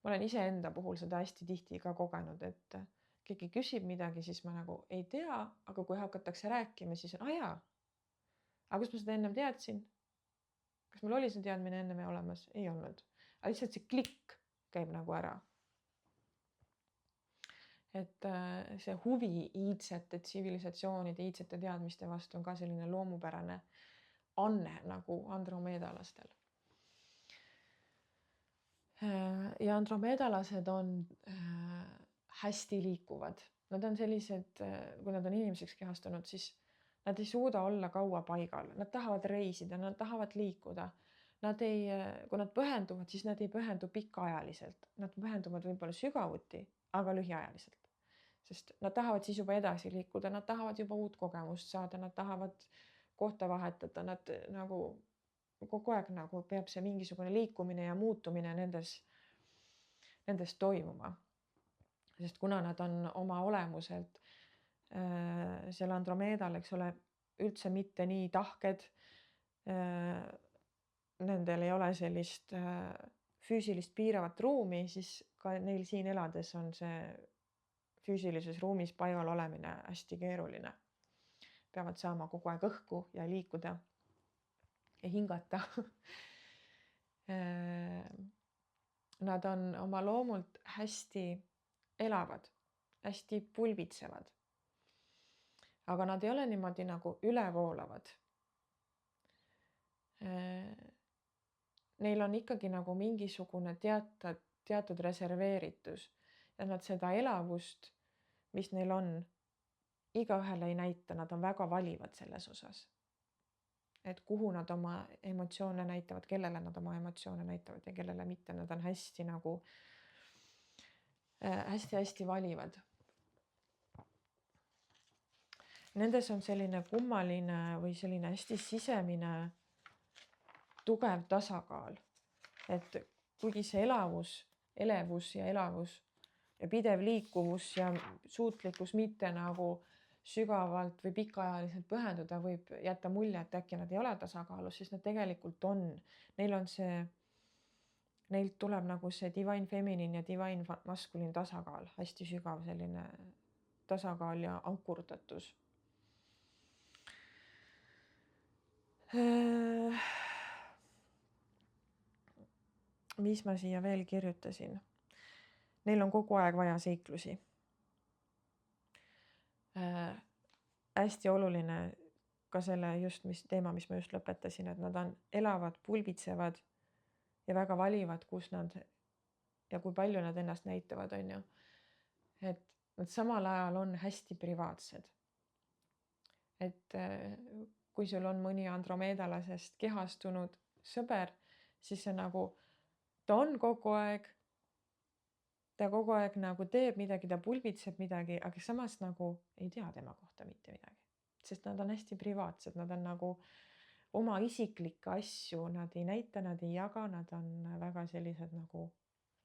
Ma olen iseenda puhul seda hästi tihti ka kogenud, et keegi küsib midagi, siis ma nagu ei tea, aga kui hakatakse rääkima, siis on, jaa. Aga kas ma seda ennem teadsin? Kas mul oli see teadmine ennem olemas? Ei olnud. Aga lihtsalt see klikk käib nagu ära. Et see huvi iidsete tsivilisatsioonide, iidsete teadmiste vastu on ka selline loomupärane anne nagu andromeedalastel. Ja andromeedalased on hästi liikuvad. Nad on sellised, kui nad on inimeseks kehastunud, siis nad ei suuda olla kaua paigal. Nad tahavad reisida, nad tahavad liikuda. Kui nad pühenduvad, siis nad ei pühendu pikaajaliselt. Nad pühenduvad võib-olla sügavuti, aga lühiajaliselt. Sest nad tahavad siis juba edasi liikuda, nad tahavad juba uut kogemust saada, nad tahavad kohta vahetada, nad nagu kogu aeg nagu peab see mingisugune liikumine ja muutumine nendes toimuma. Sest kuna nad on oma olemuselt seal Andromeedal, eks ole, üldse mitte nii tahked, nendel ei ole sellist füüsilist piiravat ruumi, siis ka neil siin elades on see füüsilises ruumis paigal olemine hästi keeruline. Peavad saama kogu aeg õhku ja liikuda ja hingata. Nad on oma loomult hästi elavad, hästi pulbitsevad. Aga nad ei ole niimoodi nagu ülevoolavad. Neil on ikkagi nagu mingisugune teatud reserveeritus ja nad seda elavust, mis neil on, igaühele ei näita, nad on väga valivad selles osas. Et kuhu nad oma emotsioone näitavad, kellele nad oma emotsioone näitavad ja kellele mitte, nad on hästi nagu hästi valivad. Nendes on selline kummaline või selline hästi sisemine tugev tasakaal, et kuigi see elevus ja pidev liikuvus ja suutlikkus mitte nagu sügavalt või pikaajaliselt pühenduda võib jätta mulje, et äkki nad ei ole tasakaalus, siis nad tegelikult on. Neilt tuleb nagu see divine feminine ja divine masculine tasakaal, hästi sügav selline tasakaal ja ankurdatus. Mis ma siia veel kirjutasin? Neil on kogu aeg vaja seiklusi. Hästi oluline ka selle teema, mis ma just lõpetasin, et nad elavad, pulbitsevad ja väga valivad, kus nad ja kui palju nad ennast näitavad, on ju. Et nad samal ajal on hästi privaatsed. Et kui sul on mõni andromeedalasest kehastunud sõber, siis see nagu, ta on kogu aeg nagu teeb midagi, ta pulbitseb midagi, aga samas nagu ei tea tema kohta mitte midagi. Sest nad on hästi privaatsed, nad on nagu oma isiklikke asju, nad ei näita, nad ei jaga, nad on väga sellised nagu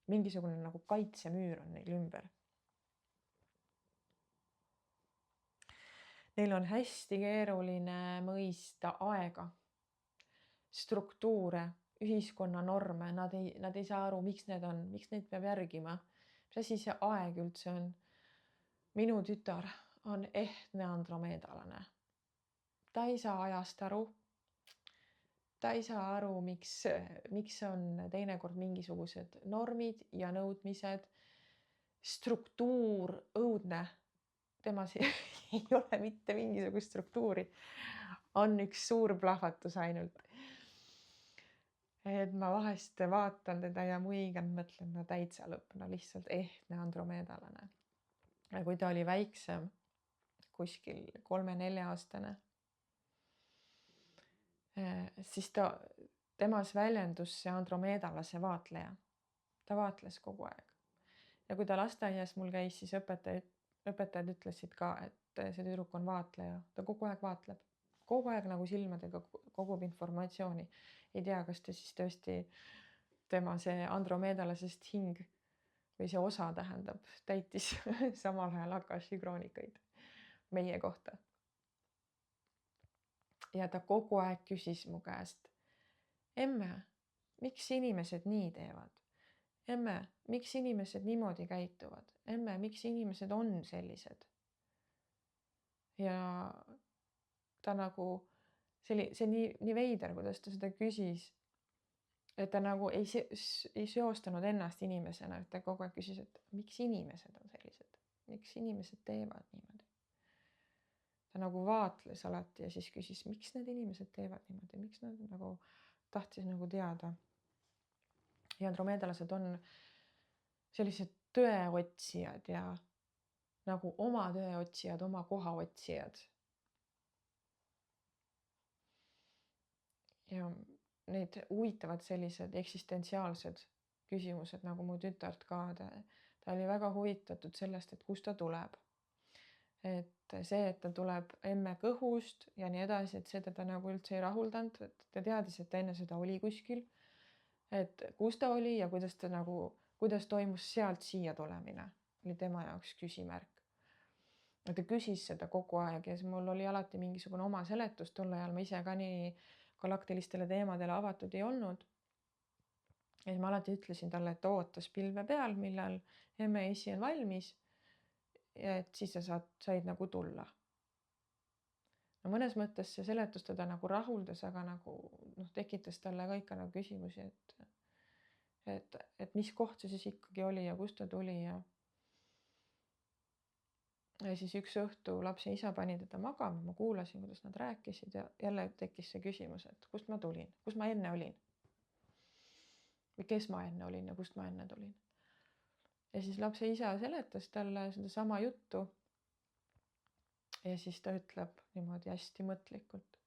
mingisugune nagu kaitsemüür on neil ümber. Neil on hästi keeruline mõista aega, struktuure, ühiskonna norme, nad ei saa aru, miks neid peab järgima. Mis asi see aeg üldse on? Minu tütar on ehtne andromeedalane. Ta ei saa ajast aru. Ta ei saa aru, miks on teinekord mingisugused normid ja nõudmised, struktuur õudne. Temas ei ole mitte mingisugust struktuuri. On üks suur plahvatus ainult. Et ma vahest vaatan teda ja muigan, mõtlen, no täitsa lõpp, no lihtsalt ehtne andromeedalane. Ja kui ta oli väiksem, kuskil 3-4-aastane, siis temas väljendus see andromeedalase vaatleja. Ta vaatles kogu aeg. Ja kui ta lasteaias mul käis, siis õpetajad ütlesid ka, et see tüdruk on vaatleja. Ta kogu aeg vaatleb. Kogu aeg nagu silmadega kogub informatsiooni. Ei tea, kas ta siis tõesti tema see andromeedalasest hing või see osa tähendab, täitis samal ajal Akashi kroonikaid meie kohta. Ja ta kogu aeg küsis mu käest, emme, miks inimesed nii teevad? Emme, miks inimesed niimoodi käituvad? Emme, miks inimesed on sellised? Ja ta nagu, see nii veider, kuidas ta seda küsis, et ta nagu ei seostanud ennast inimesena, et ta kogu aeg küsis, et miks inimesed on sellised? Miks inimesed teevad niimoodi? Ta nagu vaatles alati ja siis küsis, miks need inimesed teevad niimoodi? Miks nad nagu tahtis nagu teada? Ja andromeedalased on sellised tõeotsijad ja nagu oma tõeotsijad, oma koha otsijad. Ja neid huvitavad sellised eksistentsiaalsed küsimused nagu mu tütart ka. Ta oli väga huvitatud sellest, et kust ta tuleb. Et see, et ta tuleb emme kõhust ja nii edasi, et see teda nagu üldse ei rahuldanud. Ta teadis, et enne seda oli kuskil. Et kus ta oli ja kuidas toimus sealt siia tulemine, oli tema jaoks küsimärk. Ta küsis seda kogu aeg ja mul oli alati mingisugune oma seletus. Tol ajal ma ise ka nii galaktilistele teemadele avatud ei olnud. Ja ma alati ütlesin talle, et ootas pilve peal, millal emme ja isi on valmis. Ja et siis sa said nagu tulla. No mõnes mõttes see seletus teda nagu rahuldas, aga nagu tekitas talle ka ikka nagu küsimusi, et mis koht see siis ikkagi oli ja kust ta tuli. Ja siis üks õhtu lapse isa pani teda magama, ma kuulasin, kuidas nad rääkisid ja jälle tekkis see küsimus, et kust ma tulin, kus ma enne olin. Või kes ma enne olin ja kust ma enne tulin. Ja siis lapse isa seletas talle seda sama juttu. Ja siis ta ütleb niimoodi hästi mõtlikult.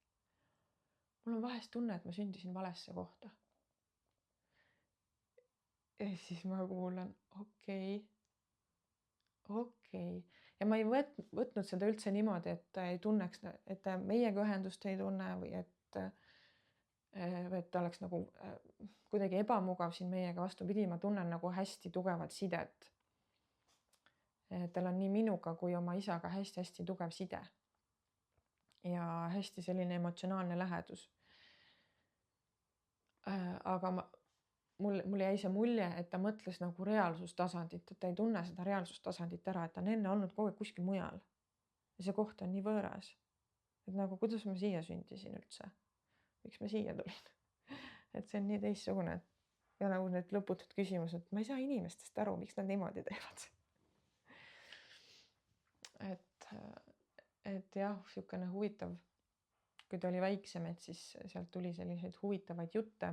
Mul on vahest tunne, et ma sündisin valesse kohta. Ja siis ma kuulan, okei. Ja ma ei võtnud seda üldse niimoodi, et ta ei tunneks, et ta meiega ühendust ei tunne või et ta oleks nagu kuidagi ebamugav siin meiega. Vastupidi, ma tunnen nagu hästi tugevat sidet. Tal on nii minuga kui oma isaga hästi tugev side. Ja hästi selline emotsionaalne lähedus. Aga mul jäi see mulje, et ta mõtles nagu reaalsustasandit, et ta ei tunne seda reaalsustasandit ära, et ta on enne olnud kogu aeg kuskil mujal. Ja see koht on nii võõras. Et nagu, kuidas ma siia sündisin üldse? Miks ma siia tulin? Et see on nii teistsugune. Ja nagu need lõputud küsimused, ma ei saa inimestest aru, miks nad niimoodi teevad. Et jah, niisugune huvitav, kui ta oli väiksem, et siis sealt tuli selliseid huvitavaid jutte.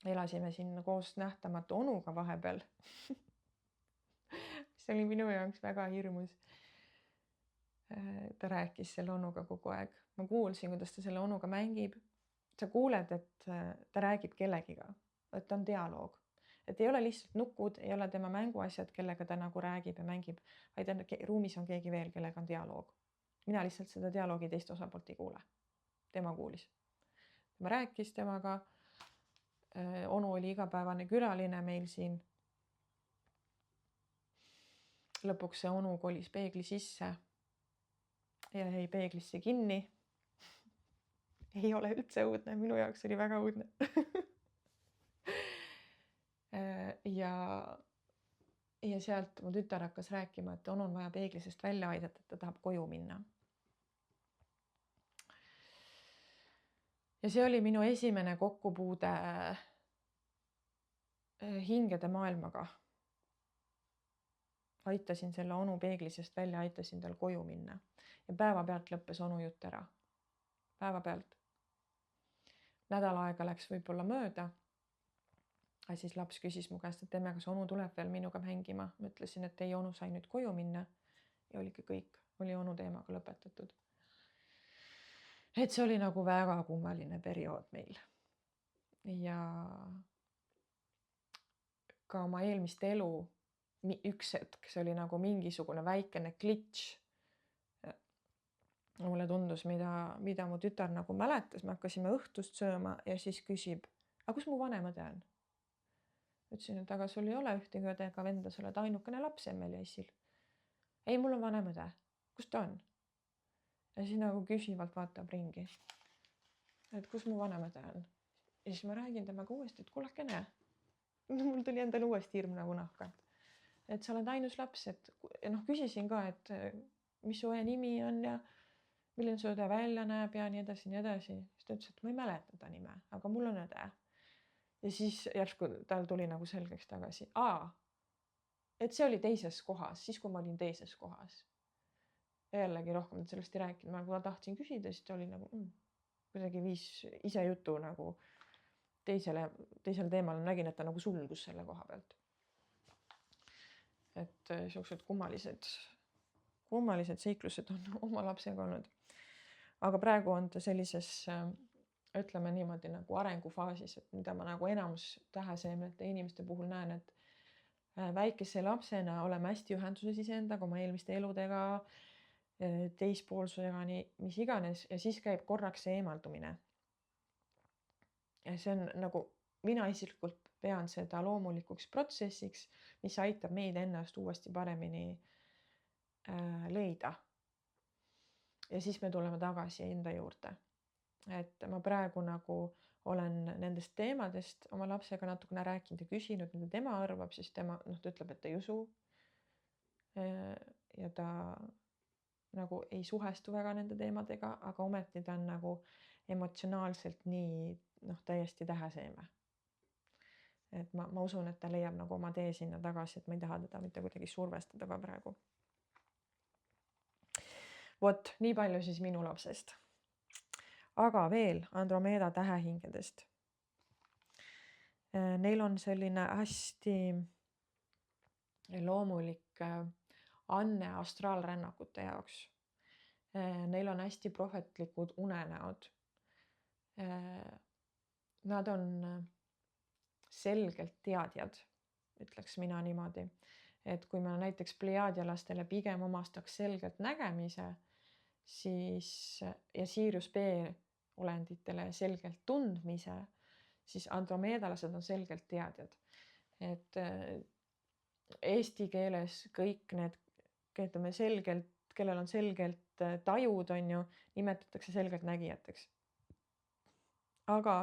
Elasime siin koos nähtamatu onuga vahepeal, mis oli minu jaoks väga hirmus. Ta rääkis selle onuga kogu aeg. Ma kuulsin, kuidas ta selle onuga mängib. Sa kuuled, et ta räägib kellegiga, et on dialoog. Et ei ole lihtsalt nukud, ei ole tema mänguasjad, kellega ta nagu räägib ja mängib, vaid ruumis on keegi veel, kellega on dialoog. Mina lihtsalt seda dialoogi teist osapoolt ei kuule. Tema kuulis. Ma rääkis temaga. Onu oli igapäevane külaline meil siin. Lõpuks see onu kolis peegli sisse ja jäi peeglisse kinni. Ei ole üldse õudne, minu jaoks oli väga õudne. Ja sealt mu tütar hakkas rääkima, et onu on vaja peeglisest välja aidata, et ta tahab koju minna. Ja see oli minu esimene kokkupuude hingede maailmaga. Aitasin selle onu peeglisest välja, aitasin tal koju minna. Ja päeva pealt lõppes onu jutt ära. Päeva pealt. nädal aega läks võib-olla mööda. Ja siis laps küsis mu käest, et emme, kas onu tuleb veel minuga mängima. Ma ütlesin, et ei, onu sai nüüd koju minna ja oligi kõik, oli onu teemaga lõpetatud. Et see oli nagu väga kummaline periood meil. Ja ka oma eelmist elu üks hetk, see oli nagu mingisugune väikene glitch. Mulle tundus, mida mu tütar nagu mäletas, me hakkasime õhtust sööma ja siis küsib, aga kus mu vanem õde on? Ütlesin, et aga sul ei ole ühtegi õde ega venda, sa oled ainukene laps emmel ja issil. Ei, mul on vanem õde. Kus ta on? Ja siis nagu küsivalt vaatab ringi. Et kus mu vanem õde on? Ja siis ma räägin temaga uuesti, et kuulakene. Mul tuli endal uuesti hirm nagu nahka. Et sa oled ainus laps, et küsisin ka, et mis su õe nimi on ja milline su õde välja näeb ja nii edasi, nii edasi. Siis ta ütles, et ma ei mäleta ta nime, aga mul on õde. Ja siis järsku tal tuli nagu selgeks tagasi. Et see oli teises kohas, siis kui ma olin teises kohas. Ja jällegi rohkem sellest ei rääkinud. Ma kui tahtsin küsida, siis ta oli nagu kuidagi viis ise jutu nagu teisele teemal. Nägin, et ta nagu sulgus selle koha pealt. Et sellised kummalised seiklused on oma lapsega olnud. Aga praegu on ta sellises, ütleme niimoodi nagu arengufaasis, et mida ma nagu enamus täheseemnete inimeste puhul näen, et väikese lapsena oleme hästi ühenduses iseendaga, oma eelmiste eludega, teispoolsusega, mis iganes, ja siis käib korraks see eemaldumine. Ja see on nagu, mina isiklikult pean seda loomulikuks protsessiks, mis aitab meid ennast uuesti paremini leida. Ja siis me tuleme tagasi enda juurde. Et ma praegu nagu olen nendest teemadest oma lapsega natukene rääkinud ja küsinud, mida tema arvab, siis tema ta ütleb, et ta ei usu. Ja ta nagu ei suhestu väga nende teemadega, aga ometi ta on nagu emotsionaalselt nii täiesti täheseeme. Et ma usun, et ta leiab nagu oma tee sinna tagasi, et ma ei taha teda mitte kuidagi survestada ka praegu. Vot, nii palju siis minu lapsest. Aga veel Andromeeda tähehingedest. Neil on selline hästi loomulik anne astraalrännakute jaoks. Neil on hästi prohvetlikud unenäod. Nad on selgelt teadjad, ütleks mina niimoodi. Et kui me näiteks plejaadialastele pigem omastaks selgelt nägemise, siis ja Sirius B olenditele selgelt tundmise, siis andromeedalased on selgelt teadjad. Et eesti keeles kõik need, kellel on selgelt tajud, on ju, nimetatakse selgelt nägijateks. Aga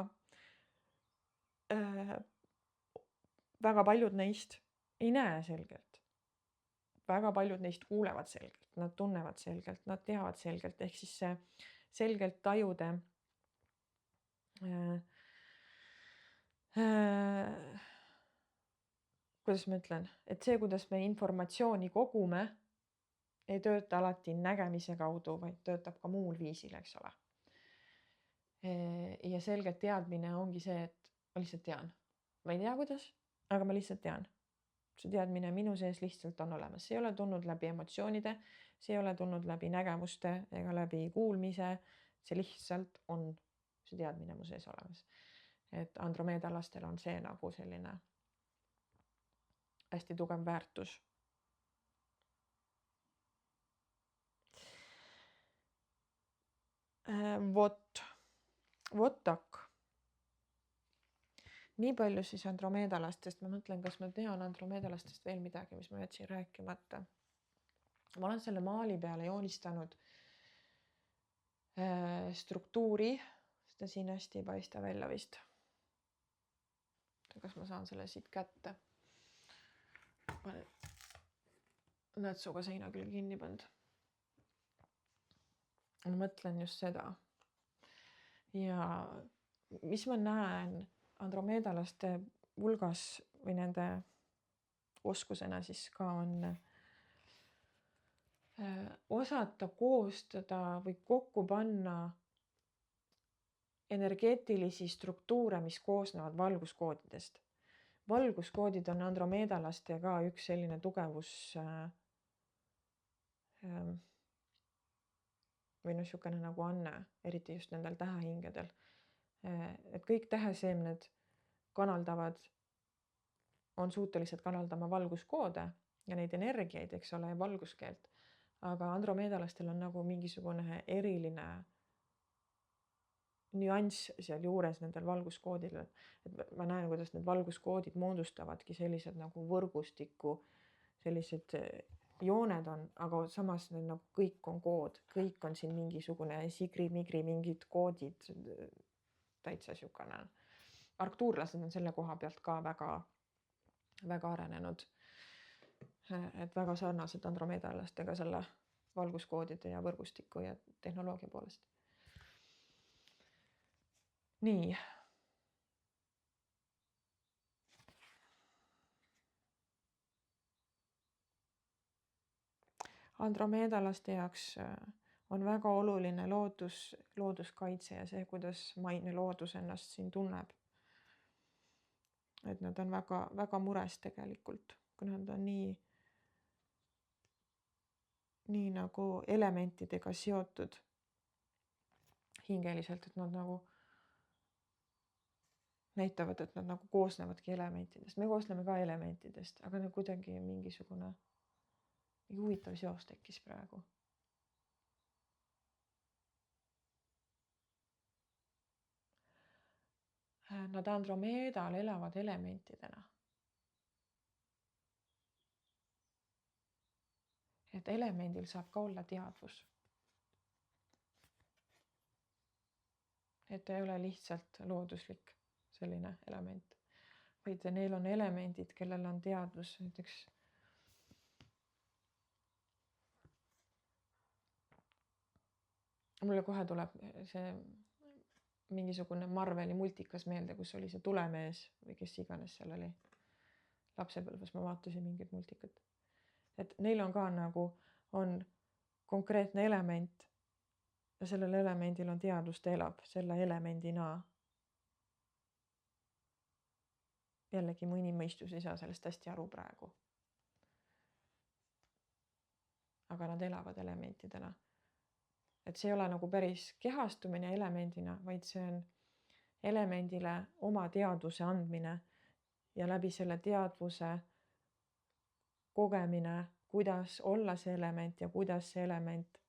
väga paljud neist ei näe selgelt. Väga paljud neist kuulevad selgelt, nad tunnevad selgelt, nad teavad selgelt, ehk siis see selgelt tajude kuidas ma ütlen, et see, kuidas me informatsiooni kogume, ei tööta alati nägemise kaudu, vaid töötab ka muul viisil, eks ole. Ja selgelt teadmine ongi see, et ma lihtsalt tean. Ma ei tea, kuidas, aga ma lihtsalt tean. See teadmine minu sees lihtsalt on olemas. See ei ole tulnud läbi emotsioonide, see ei ole tulnud läbi nägemuste ega läbi kuulmise. See lihtsalt on see teadmine mu sees olemas. Et andromeedalastel on see nagu selline hästi tugev väärtus. Votak. Nii palju siis andromeedalastest. Ma mõtlen, kas ma tean andromeedalastest veel midagi, mis ma jätsin rääkimata. Ma olen selle maali peale joonistanud struktuuri. Seda siin hästi ei paista välja vist. Kas ma saan selle siit kätte? Nätsuga seina küll kinni pannud. Ma mõtlen just seda. Ja mis ma näen andromeedalaste hulgas või nende oskusena siis ka on osata koostada või kokku panna energeetilisi struktuure, mis koosnevad valguskoodidest. Valguskoodid on andromeedalaste ka üks selline tugevus või niisugune nagu anne, eriti just nendel tähehingedel. Et kõik täheseemned on suutelised kanaldama valguskoode ja neid energiaid, eks ole, ja valguskeelt. Aga andromeedalastel on nagu mingisugune eriline nüanss seal juures nendel valguskoodidel. Et ma näen, kuidas need valguskoodid moodustavadki sellised nagu võrgustiku, sellised jooned on, aga samas nagu kõik on kood, kõik on siin mingisugune sigri-migri, mingid koodid, täitsa niisugune. Arcturlased on selle koha pealt ka väga arenenud. Et väga sarnased andromeedalastega selle valguskoodide ja võrgustiku ja tehnoloogia poolest. Nii. Andromeedalaste jaoks on väga oluline looduskaitse ja see, kuidas maine loodus ennast siin tunneb. Et nad on väga mures tegelikult, kui nad on nii nagu elementidega seotud hingeliselt, et nad nagu näitavad, et nad nagu koosnevadki elementidest. Me koosneme ka elementidest, aga nagu kuidagi mingisugune huvitav seos tekkis praegu. Nad andromeedal elavad elementidena. Et elemendil saab ka olla teadvus. Et ta ei ole lihtsalt looduslik selline element, vaid neil on elemendid, kellel on teadvus, näiteks mulle kohe tuleb see mingisugune Marveli multikas meelde, kus oli see tulemees või kes iganes seal oli. Lapsepõlves ma vaatasin mingit multikat. Et neil on ka nagu on konkreetne element ja sellel elemendil on teadvus, ta elab selle elemendina. Jällegi mu inimmõistus ei saa sellest hästi aru praegu. Aga nad elavad elementidena. Et see ei ole nagu päris kehastumine elemendina, vaid see on elemendile oma teadvuse andmine ja läbi selle teadvuse kogemine, kuidas olla see element ja kuidas see element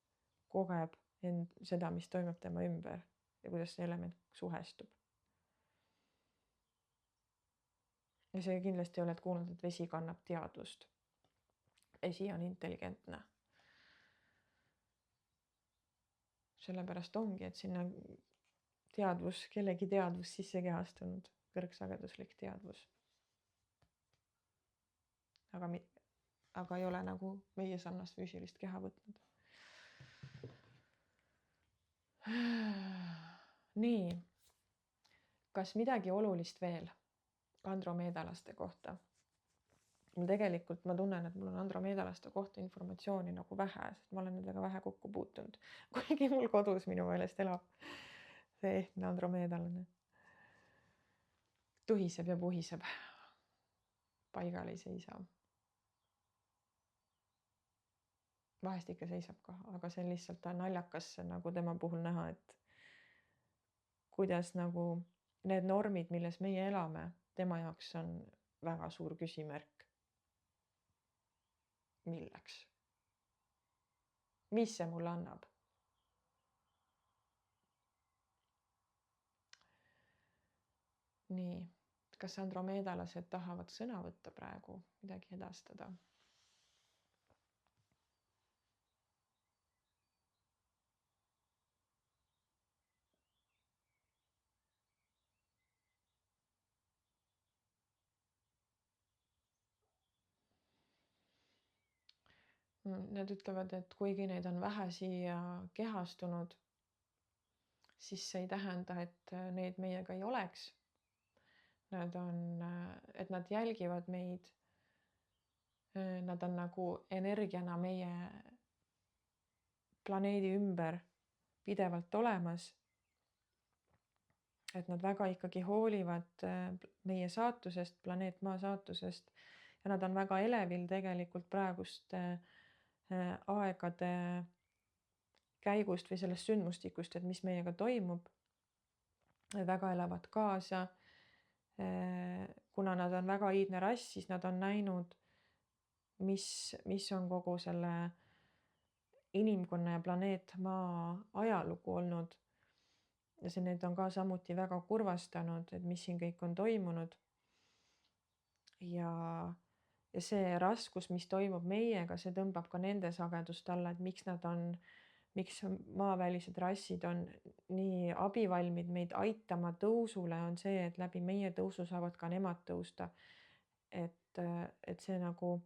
kogeb seda, mis toimub tema ümber ja kuidas see element suhestub. Ja see kindlasti oled kuulnud, et vesi kannab teadvust. Vesi on intelligentne. Sellepärast ongi, et sinna teadvus, kellegi teadvus sisse kehastunud, kõrgsageduslik teadvus. Aga ei ole nagu meie sarnast füüsilist keha võtnud. Nii, kas midagi olulist veel andromeedalaste kohta? Tegelikult ma tunnen, et mul on andromeedalaste kohta informatsiooni nagu vähe, sest ma olen nendega vähe kokku puutunud. Kuigi mul kodus minu meelest elab see ehtne andromeedalane. Tuhiseb ja puhiseb. Paigal ei seisa. Vahest ikka seisab ka, aga see on lihtsalt naljakas nagu tema puhul näha, et kuidas nagu need normid, milles meie elame, tema jaoks on väga suur küsimärk. Milleks? Mis see mulle annab? Nii, kas andromeedalased tahavad sõna võtta praegu, midagi edastada? Nad ütlevad, et kuigi neid on vähe siia kehastunud, siis see ei tähenda, et neid meiega ei oleks. Et nad jälgivad meid. Nad on nagu energiana meie planeedi ümber pidevalt olemas. et nad väga ikkagi hoolivad meie saatusest, planeet Maa saatusest ja nad on väga elevil tegelikult praeguste aegade käigust või sellest sündmustikust, et mis meiega toimub. Väga elavad kaasa. Kuna nad on väga iidne rass, siis nad on näinud, mis on kogu selle inimkonna ja planeet Maa ajalugu olnud. Ja see need on ka samuti väga kurvastanud, et mis siin kõik on toimunud. Ja see raskus, mis toimub meiega, see tõmbab ka nende sagedust alla, et miks maavälised rassid on nii abivalmid meid aitama tõusule, on see, et läbi meie tõusu saavad ka nemad tõusta. Et see nagu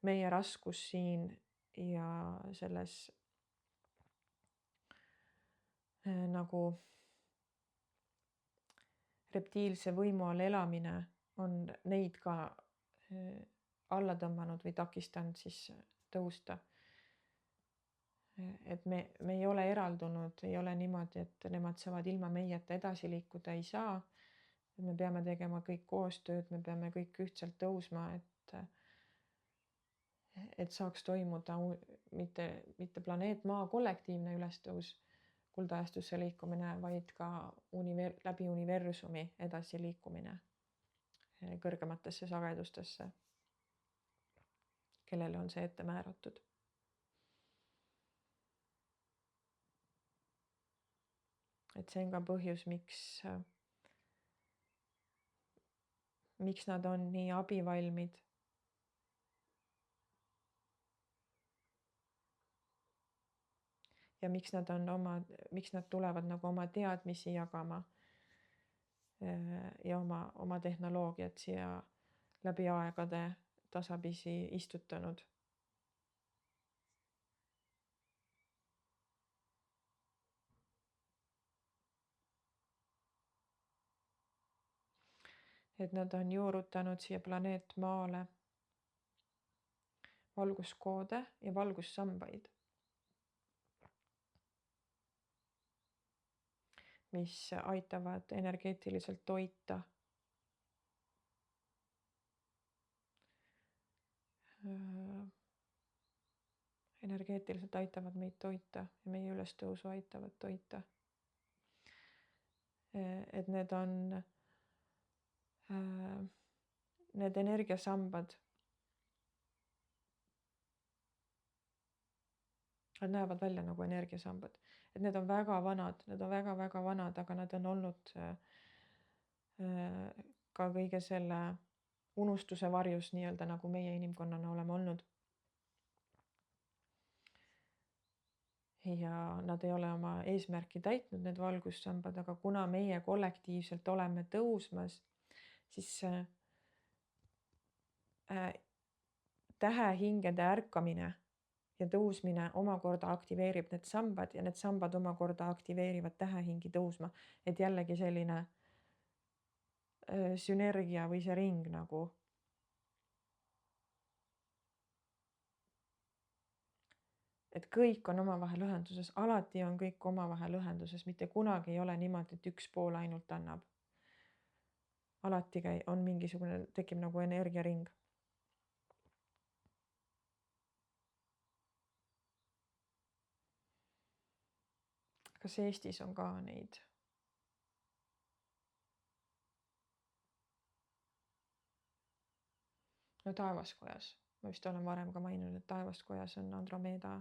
meie raskus siin ja selles nagu reptiilse võimu all elamine on neid ka alla tõmmanud või takistanud siis tõusta. Et me ei ole eraldunud, ei ole niimoodi, et nemad saavad ilma meieta edasi liikuda, ei saa. Me peame tegema kõik koostööd, me peame kõik ühtselt tõusma, et saaks toimuda mitte planeet Maa kollektiivne ülestõus, kuldajastusse liikumine, vaid ka läbi universumi edasi liikumine kõrgematesse sagedustesse, kellele on see ette määratud. Et see on ka põhjus, miks nad on nii abivalmid. Ja miks nad tulevad nagu oma teadmisi jagama ja oma tehnoloogiat siia läbi aegade tasapisi istutanud. Et nad on juurutanud siia planeet Maale valguskoode ja valgussambaid, mis aitavad energeetiliselt toita aitavad meid toita ja meie ülestõusu aitavad toita. Et need on need energiasambad. Nad näevad välja nagu energiasambad. Et need on väga vanad, aga nad on olnud ka kõige selle unustuse varjus nii-öelda nagu meie inimkonnana oleme olnud. Ja nad ei ole oma eesmärki täitnud, need valgussambad, aga kuna meie kollektiivselt oleme tõusmas, siis tähehingede ärkamine ja tõusmine omakorda aktiveerib need sambad ja need sambad omakorda aktiveerivad tähehingi tõusma. Et jällegi selline sünergia või see ring nagu. Et kõik on omavahel ühenduses, alati on kõik omavahel ühenduses, mitte kunagi ei ole niimoodi, et üks pool ainult annab. Alati on mingisugune, tekib nagu energiaring. Kas Eestis on ka neid? No Taevaskojas. Ma vist olen varem ka maininud, et Taevaskojas on Andromeeda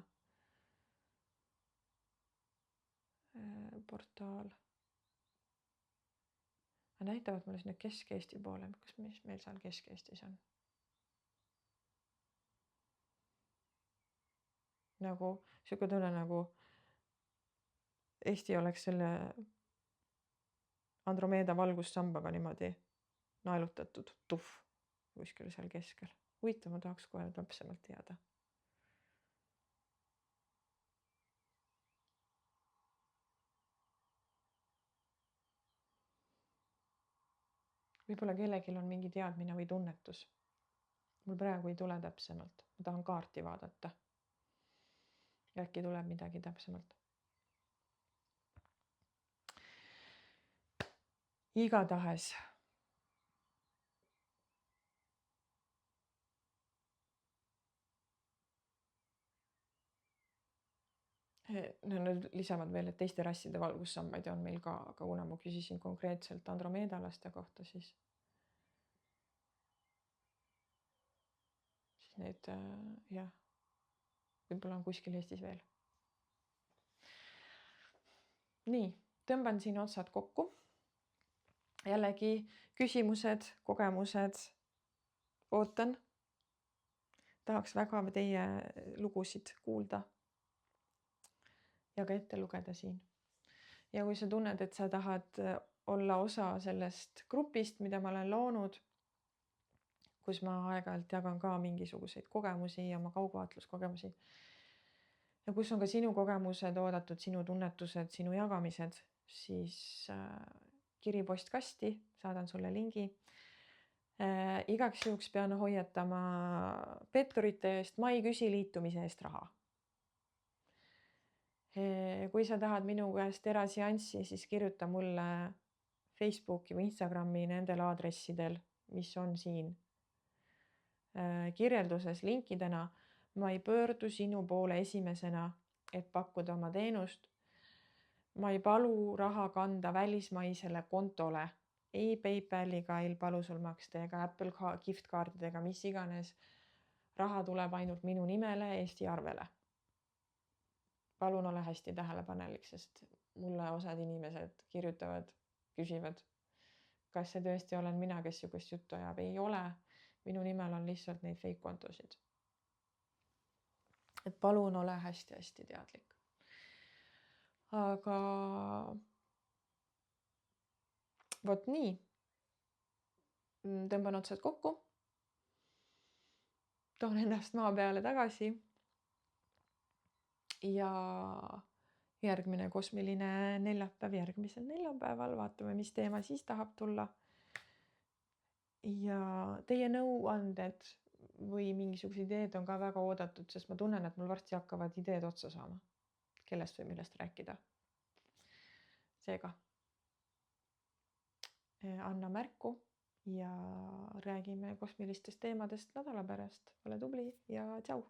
portaal. Nad näitavad mulle sinna Kesk-Eesti poole. Mis meil seal Kesk-Eestis on? Nagu siuke tunne nagu Eesti oleks selle Andromeeda valgussambaga niimoodi naelutatud kuskil seal keskel. Huvitav, ma tahaks kohe täpsemalt teada. Võib-olla kellelgi on mingi teadmine või tunnetus. Mul praegu ei tule täpsemalt. Ma tahan kaarti vaadata. Ja äkki tuleb midagi täpsemalt. igatahes. Nad lisavad veel, et teiste rasside valgussambaid on meil ka, aga kuna ma küsisin konkreetselt andromeedalaste kohta, siis need jah, võib-olla on kuskil Eestis veel. Nii, tõmban siin otsad kokku. Jällegi küsimused, kogemused, ootan. Tahaks väga teie lugusid kuulda ja ka ette lugeda siin. Ja kui sa tunned, et sa tahad olla osa sellest grupist, mida ma olen loonud, kus ma aeg-ajalt jagan ka mingisuguseid kogemusi ja oma kaugvaatluskogemusi ja kus on ka sinu kogemused oodatud, sinu tunnetused, sinu jagamised, siis kiri postkasti, saadan sulle lingi. Igaks juhuks pean hoiatama petturite eest, ma ei küsi liitumise eest raha. Kui sa tahad minu käest eraseanssi, siis kirjuta mulle Facebooki või Instagrami nendel aadressidel, mis on siin kirjelduses linkidena. Ma ei pöördu sinu poole esimesena, et pakkuda oma teenust. Ma ei palu raha kanda välismaisele kontole, ei PayPaliga ei palu sul maksta ega Apple giftkaardidega, mis iganes. Raha tuleb ainult minu nimele Eesti arvele. Palun ole hästi tähelepanelik, sest mulle osad inimesed kirjutavad, küsivad, kas see tõesti olen mina, kes sugust juttu ajab. Ei ole. Minu nimel on lihtsalt neid fake kontosid. Et palun ole hästi-hästi teadlik. Aga vot nii. Tõmban otsad kokku. Toon ennast maa peale tagasi. Ja järgmine kosmiline neljapäev järgmisel neljapäeval. Vaatame, mis teema siis tahab tulla. Ja teie nõuanded või mingisugused ideed on ka väga oodatud, sest ma tunnen, et mul varsti hakkavad ideed otsa saama. Kellest või millest rääkida. Seega anna märku ja räägime kosmilistest teemadest nädala pärast. Ole tubli ja tšau!